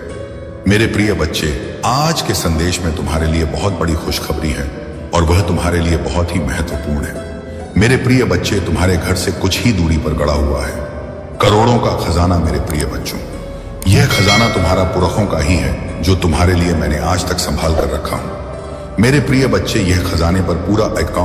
मेरे प्रिय बच्चे, आज के संदेश में तुम्हारे लिए बहुत बड़ी खुशखबरी है और वह तुम्हारे लिए बहुत ही महत्वपूर्ण है। मेरे प्रिय बच्चे, तुम्हारे घर से कुछ ही दूरी पर गड़ा हुआ है करोड़ों का खजाना। मेरे प्रिय बच्चों, यह खजाना तुम्हारा पुरखों का ही है जो तुम्हारे लिए मैंने आज तक संभाल कर रखा हूं। मेरे प्रिय बच्चे, यह खजाने पर पूरा अकाउंट